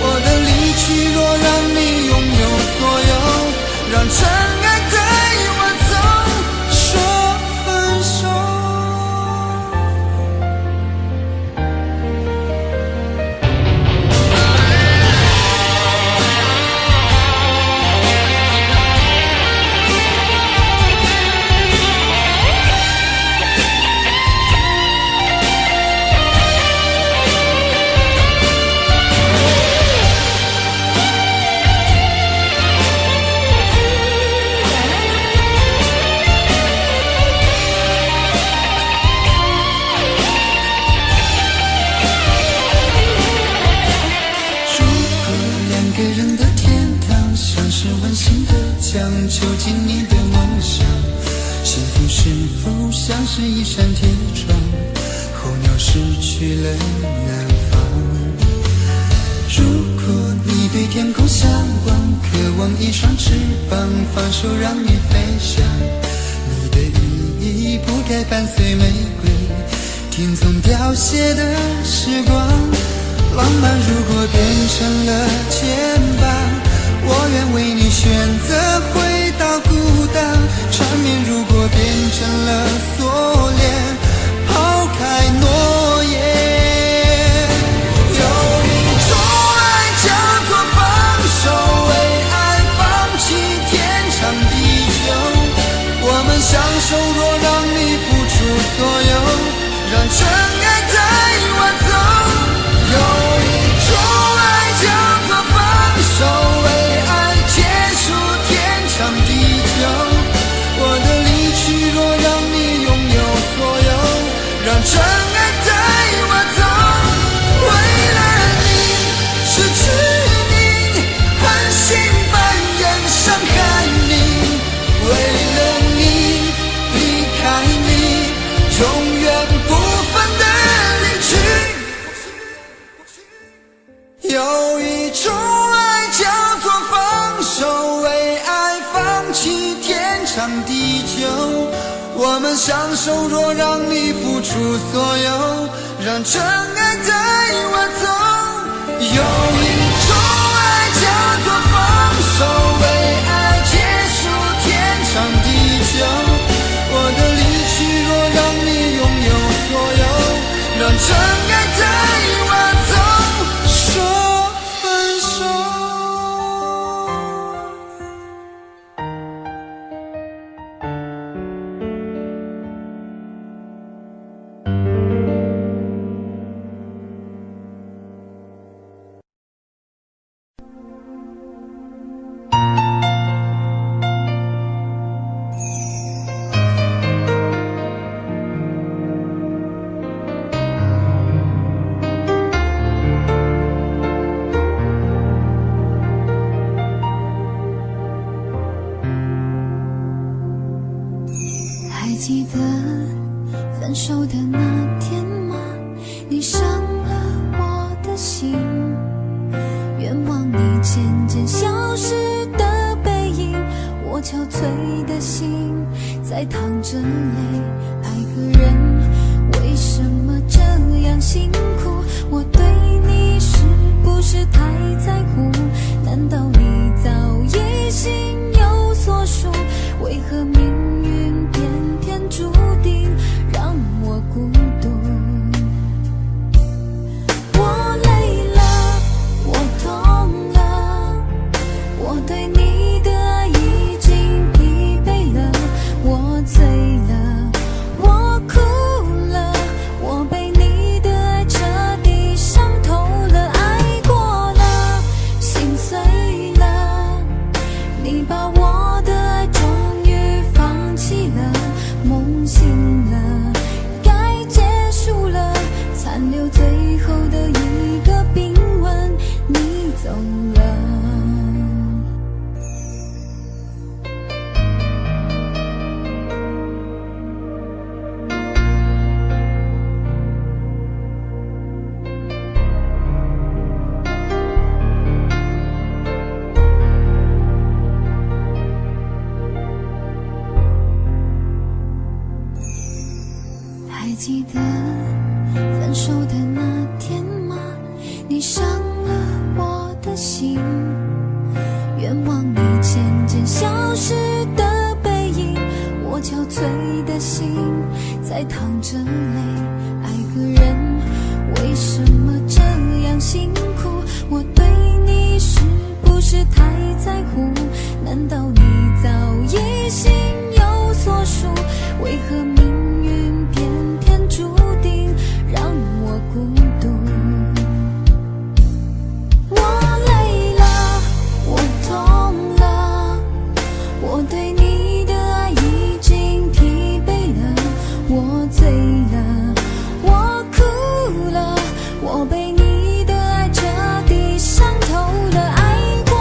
我的离去若让你拥有所有，让真爱带我走，说分手。囚禁你的梦想，幸福是否像是一扇铁窗，候鸟失去了南方。如果你对天空向往，渴望一双翅膀，放手让你飞翔。你的羽翼不该伴随玫瑰听从凋谢的时光。浪漫如果变成了肩膀，我愿为你选择回到孤岛。缠绵如果变成了锁链，抛开诺言。有一种爱叫做放手，为爱放弃天长地久。我们相守，若让你付出所有，让真爱带我走。有一种爱叫做放手，为爱结束天长地久。我的离去若让你拥有所有，让真爱带我走。为了你失去你，狠心扮演伤害你。为了你离开你，永远不分的离去。有一种爱叫做放手，为爱放弃天长地久。我们相守，若让你付出所有，让真爱带我走。有一种爱叫做放手，为爱结束天长地久。我的离去若让你拥有所有，让真爱带我走。说分手。还记得分手的那天吗？你伤了我的心，愿望你渐渐消失的背影，我憔悴的心在淌着泪。爱个人为什么这样辛苦？我对你是不是太在乎？难道你早已心有所属？为何命运偏偏注定让我孤独？我累了，我痛了，我对你的爱已经疲惫了，我醉了，我哭了，我被你的爱彻底伤透了，爱过了，心碎了，你把我的爱终于放弃了，梦醒了，该结束了，残留最后的一个冰吻，你走了。还记得分手的那天吗？你伤了我的心，愿望你渐渐消失的背影，我憔悴的心在淌着泪。爱个人为什么这样辛苦？我对你是不是太在乎？难道你早已心有所属？为何命运偏偏注定让我孤独？我累了，我痛了，我对你的爱已经疲惫了，我醉了，我哭了，我被你的爱彻底伤透了，爱过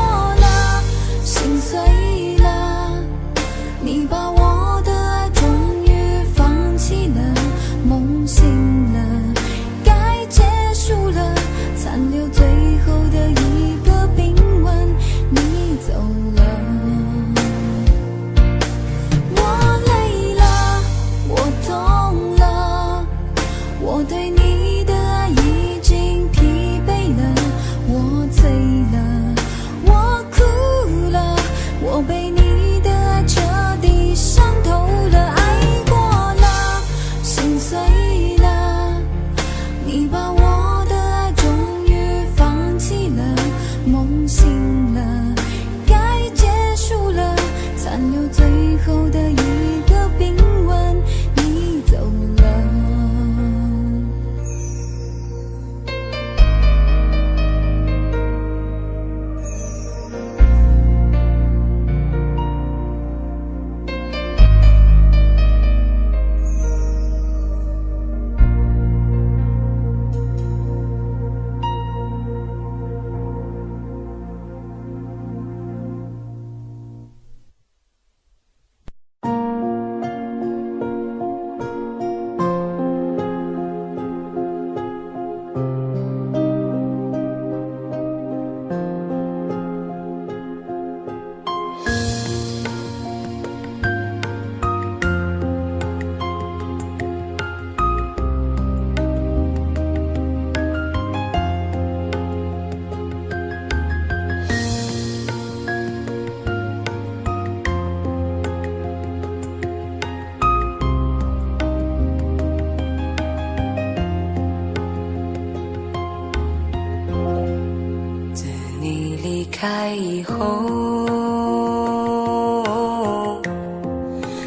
以后，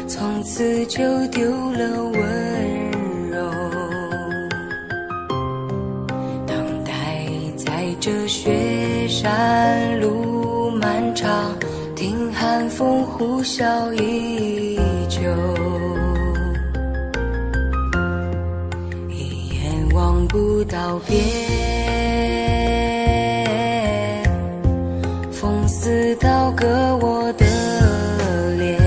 从此就丢了温柔。等待在这雪山路漫长，听寒风呼啸依旧。一眼望不到边，风似刀割我的脸，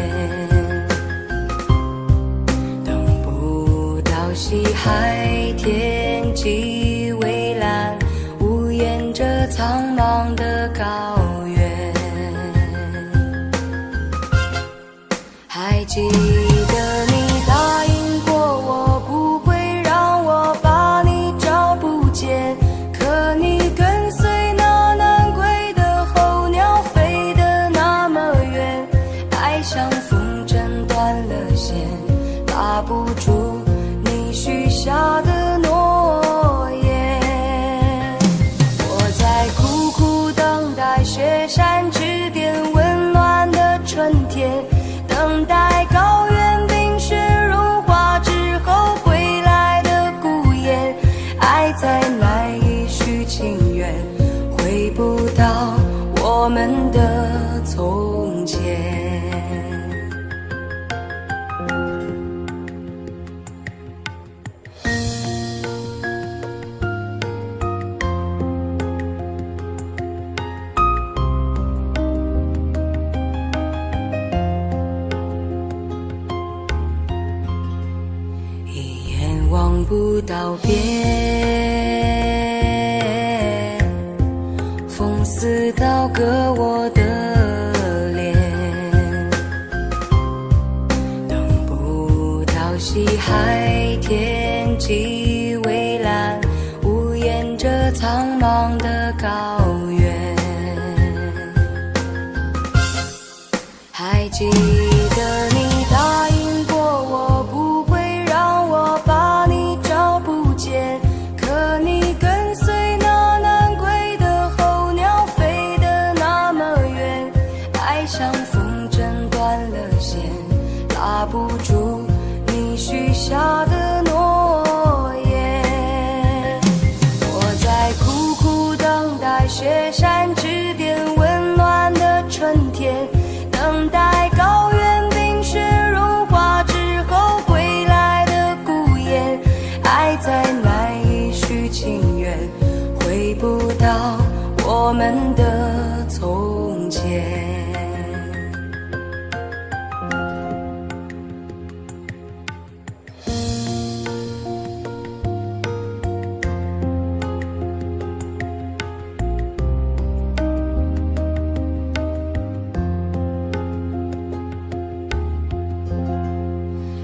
等不到西海天际蔚蓝，无言着苍茫的高原。还记得你答应过我不会让我把你找不见，可你跟随那南归的候鸟飞得那么远，爱像风筝断了线，拉不住你许下的诺言。我在苦苦等待雪山之巅温暖的春天，等待高原冰雪融化之后归来的孤雁，爱再难以续情缘，回不到我们的从前。望不到边，风似刀割我的脸，等不到西海天际蔚蓝，无言着苍茫的高原。还记得你答应过我不会让我把你找不见，可你跟随那南归的候鸟飞得那么远，爱像风筝断了线，拉不住你许下的诺言。我在苦苦等待雪山之巅温暖的春天，等待高原冰雪融化之后归来的孤雁，爱再难以续情缘，回不到我们的从前。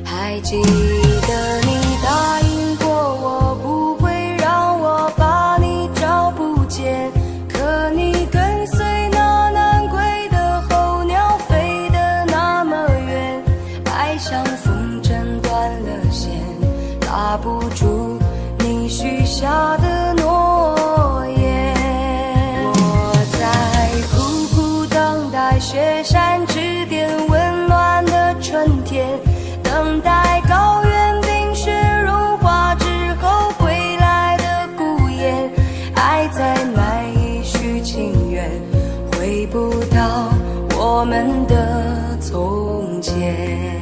还记得你答应过我不会让我把你找不见，可你跟随那南归的候鸟飞得那么远，爱像风筝断了线，拉不住你许下的诺言。我在苦苦等待雪山之巅温暖的春天，等待高原冰雪融化之后归来的孤雁，爱再难以续情缘，回不到我们的从前。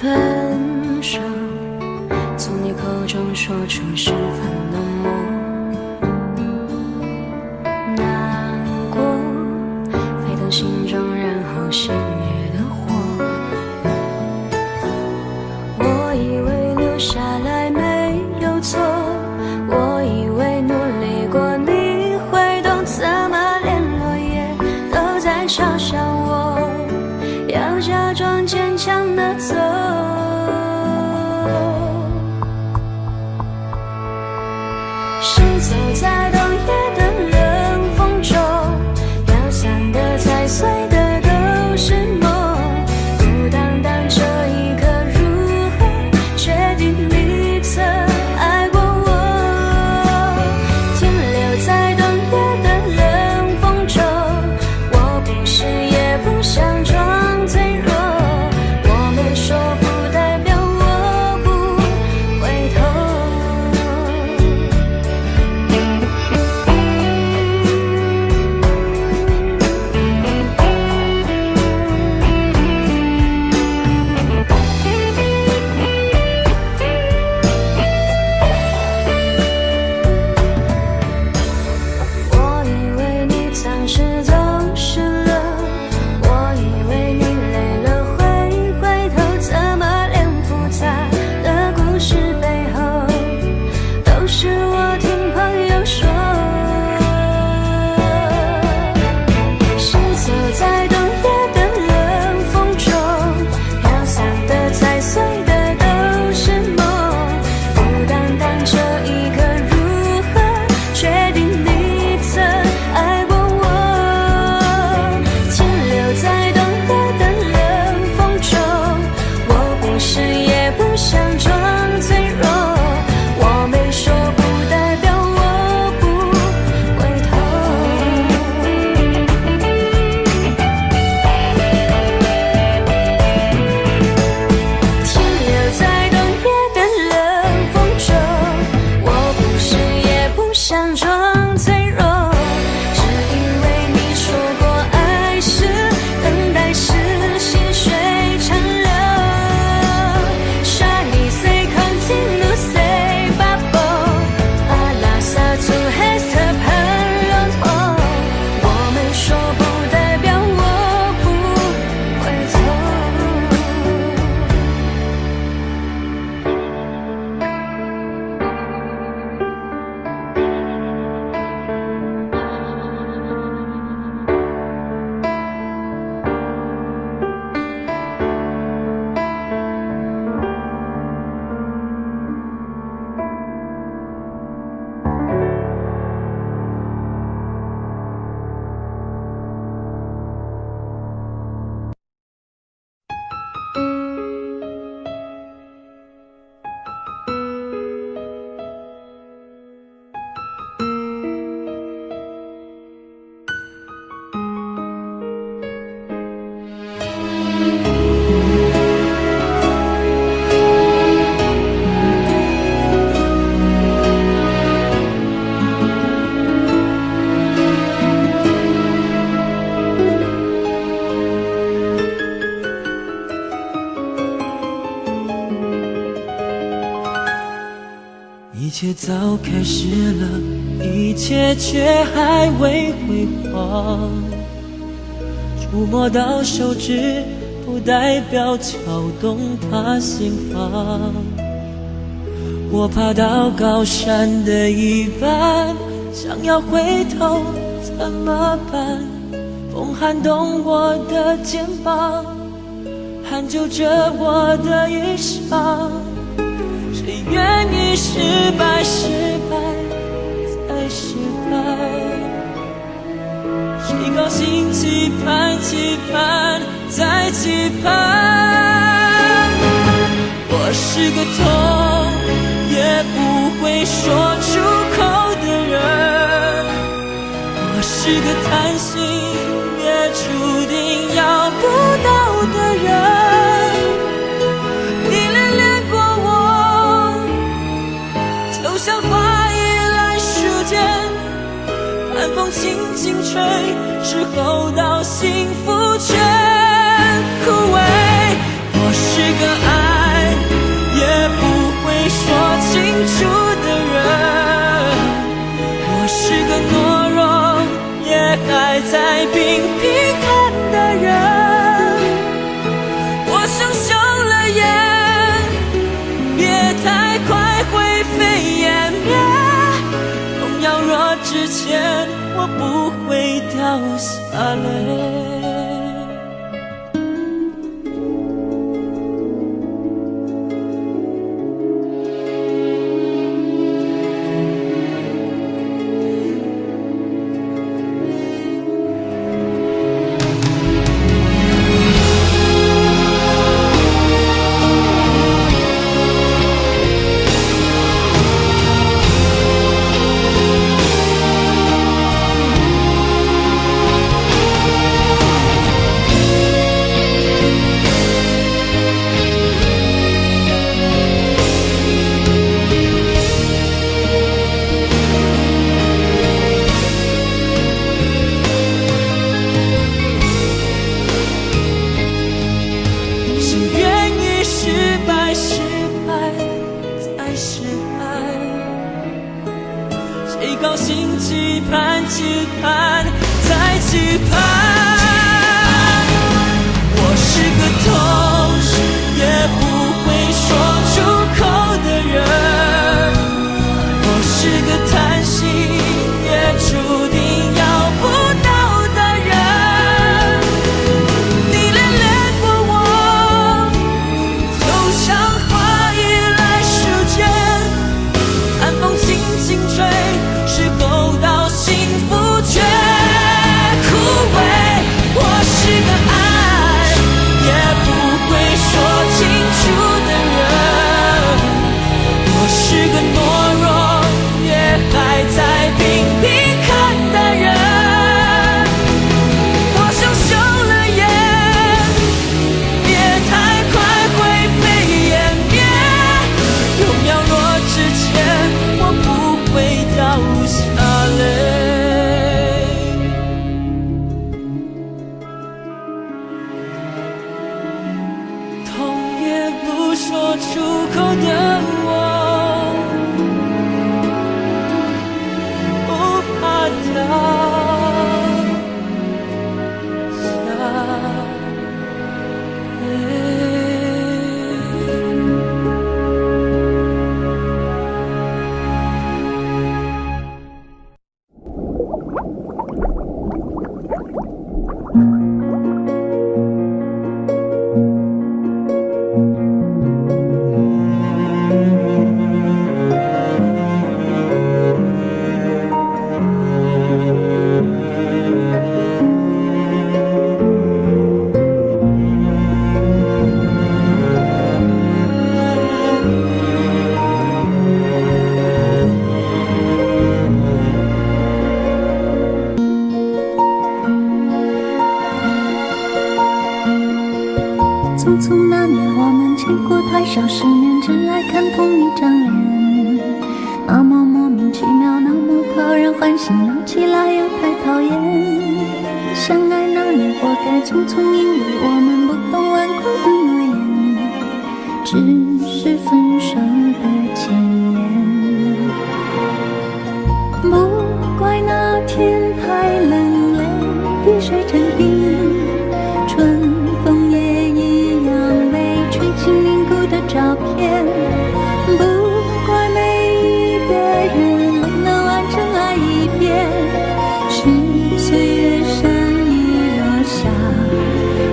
分手，从你口中说出十分冷漠，难过沸腾心中，然后熄灭的火。我以为留下来没有错，我以为努力过你会懂，怎么连落叶都在嘲笑我，要假装坚强的走。是走在冬夜的冷风中，飘散的踩碎的都是梦，孤单单这一刻如何确定你曾爱过我，停留在冬夜的冷风中，我不是也不想装脆弱，我没说不代表我不回头。我以为你暂时走失了，我以为你累了会回头，怎么连复杂的故事背后都是我听朋友说。是走在冬夜的冷风中，飘散的踩碎的都是梦，孤单单这一刻如何确定你曾爱过我，停留在冬夜的冷风中，我不是也不想装脆弱，我没说不代表我不回头。停留在冬夜的冷风中，我不是也不想装脆弱，只因为你说过爱是等待是细水长流。Shiny say continue say bubble alla sa tu resta per longtemps，我没说不代表我不回头。一切早开始了，一切却还未辉煌。触摸到手指，不代表敲动他心房。我爬到高山的一半，想要回头怎么办？风撼动我的肩膀，hand揪着我的衣裳。谁愿意失败，失败再失败？谁高兴期盼，期盼再期盼？我是个痛也不会说出口的人，我是个贪心也注定要不到的人。你恋恋过我，就像花依赖树间，寒风轻轻吹，之后到幸福全枯萎。我是个爱想凶了眼，别太快灰飞烟灭。痛要若之前，我不会掉下泪。谁高兴期盼期盼再期盼？我是个痛也不会说出口的人，我是个叹息也注定要不到的人。你恋恋过我，就像花依赖时间，寒风轻轻吹，是够到幸福却枯萎。我是个爱也不会说清楚的人，我是个懦弱也还在频频看的人。我想休了眼，别太快灰飞烟灭。荣耀若之前，我不会掉下泪。痛也不说出口的我，不怕掉下泪。匆匆那年，我们见过太少世面，只爱看同一张脸。那么莫名其妙，那么讨人欢喜，闹起来又太讨厌。相爱那年，活该匆匆，因为我们不懂顽固的诺言，只是分手的前言。不怪那天太冷，泪滴水成冰，春风也一样被吹进凝固的照片。不怪每一个人不能完整爱一遍，是岁月善意留下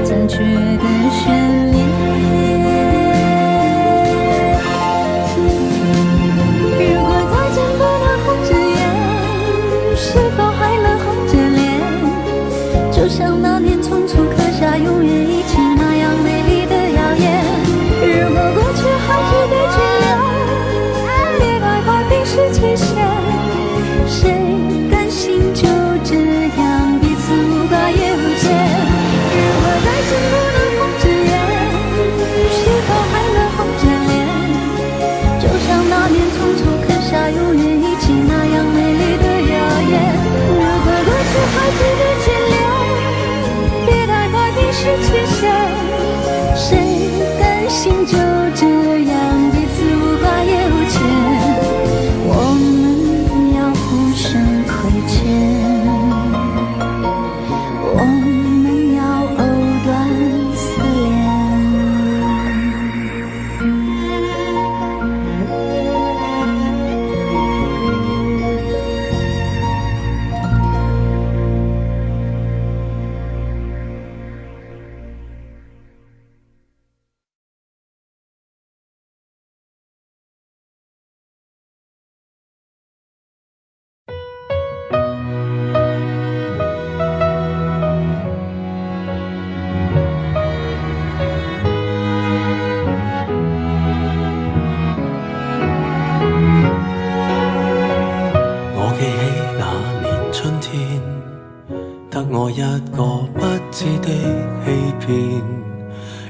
残缺的悬念。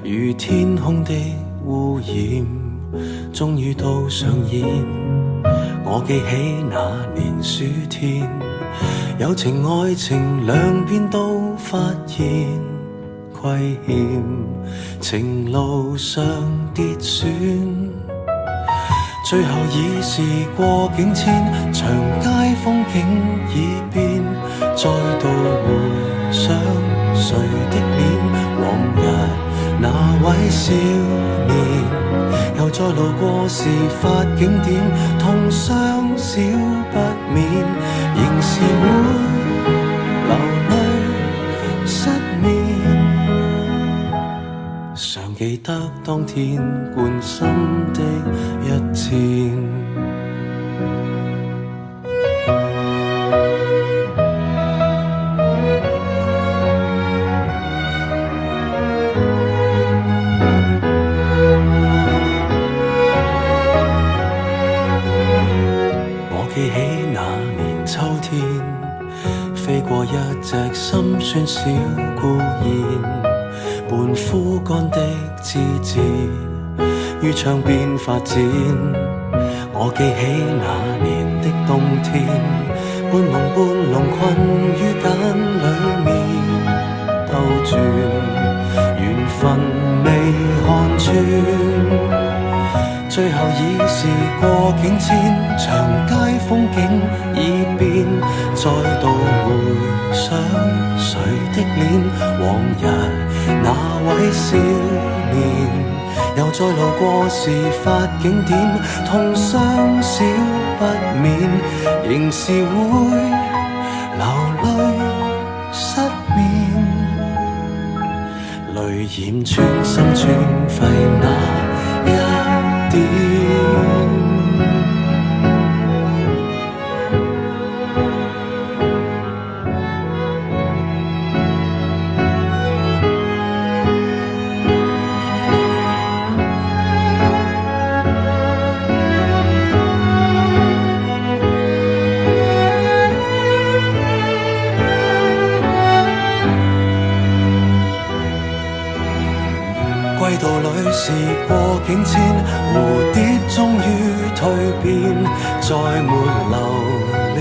如天空的污染，終於都上演。我記起那年暑天，友情愛情兩邊都發現虧欠，情路上跌損，最後已是過境遷，長街風景已變，再度回想誰的臉，往日那位少年，又再路過事發景點，痛傷少不免，仍是會流淚失眠。常記得當天貫心的一箭。記起那年秋天，飛過一隻心酸小孤燕，半枯乾的枝節於窗邊發展。我記起那年的冬天，半朦半朧困於繭裡面兜轉，緣分未看穿。最後已是過境遷，長街風景已變，再度回想誰的臉，往日那位少年，又再路過事發景點，痛傷少不免，仍是會流淚失眠，淚染穿心穿肺那一點。歸途裏是過境遷，蝴蝶終於蛻變，再沒留戀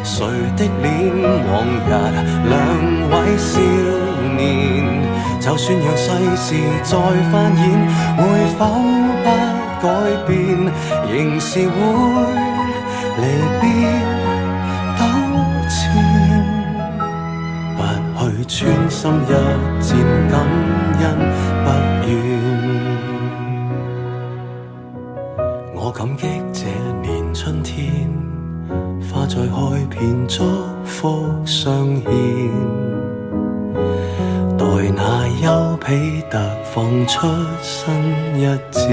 誰的臉，往日兩位少年，就算讓世事再翻演，會否不改變，仍是會離別糾纏，不去穿心一箭，感恩不願。我感激這年春天，花再開遍，祝福相獻，待那丘比特放出新一箭。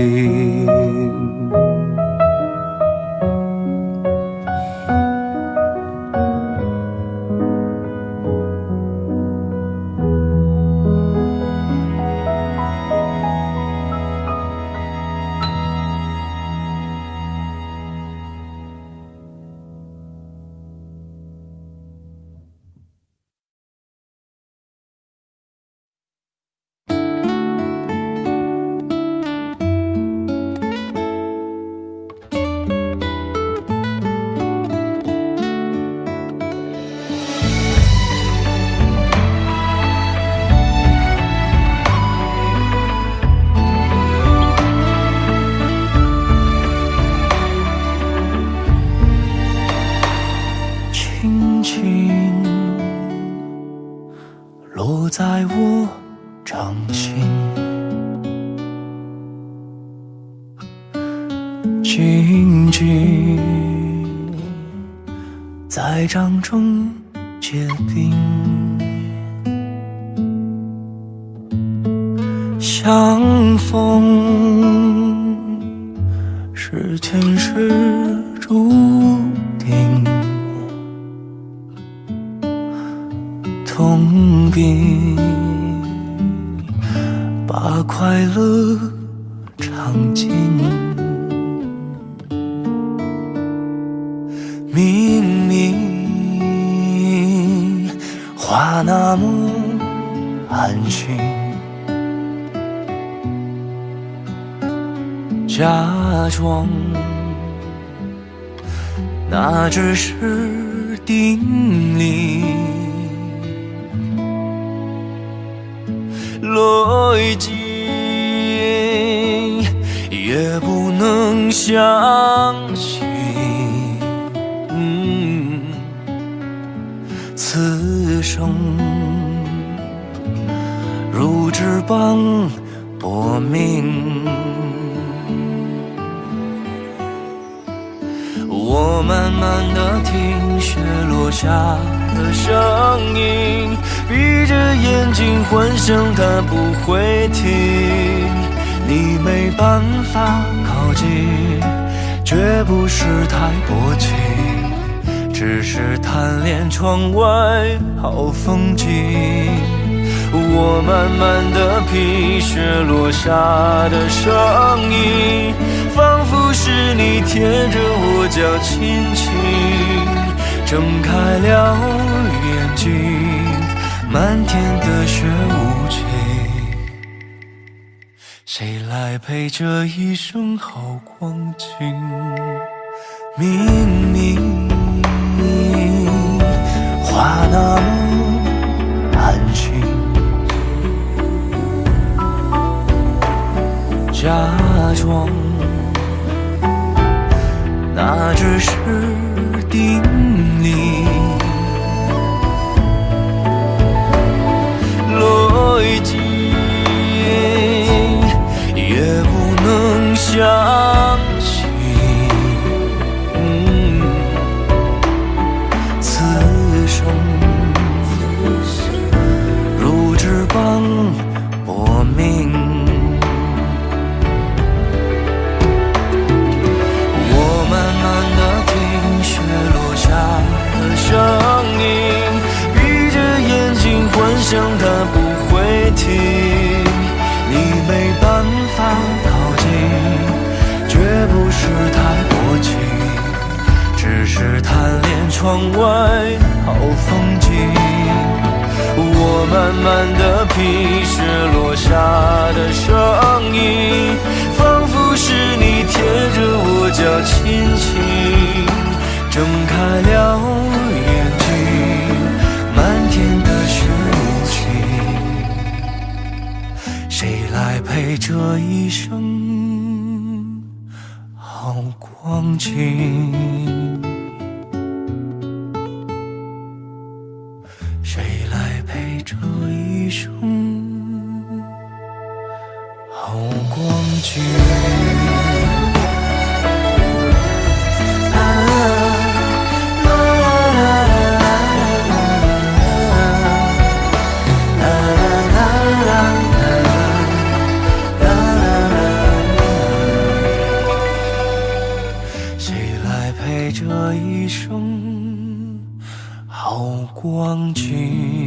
路在我掌心，静静在掌中结冰，相逢是前世注定，痛并把快乐尝尽。明明话那么寒暄，假装那只是定理，逻辑也不能相信。此生如纸般薄命，我慢慢地听雪落下的声音，闭着眼睛幻想它不会停。你没办法靠近，绝不是太薄情，只是贪恋窗外好风景。我慢慢地品雪落下的声音，仿佛是你贴着我脚轻轻睁开了眼睛，漫天的雪无情，谁来陪这一生好光景？明明话那么安心，假装那只是定理，逻辑也不能相信。此生如纸般薄命，声音，闭着眼睛幻想它不会停。你没办法靠近，绝不是太薄情，只是贪恋窗外好风景。我慢慢地品雪落下的声音，仿佛是你贴着我脚轻轻睁开了眼睛，漫天的雪无情，谁来陪这一生好光景？谁来陪这一生好光景？这一生好光景。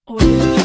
我也是。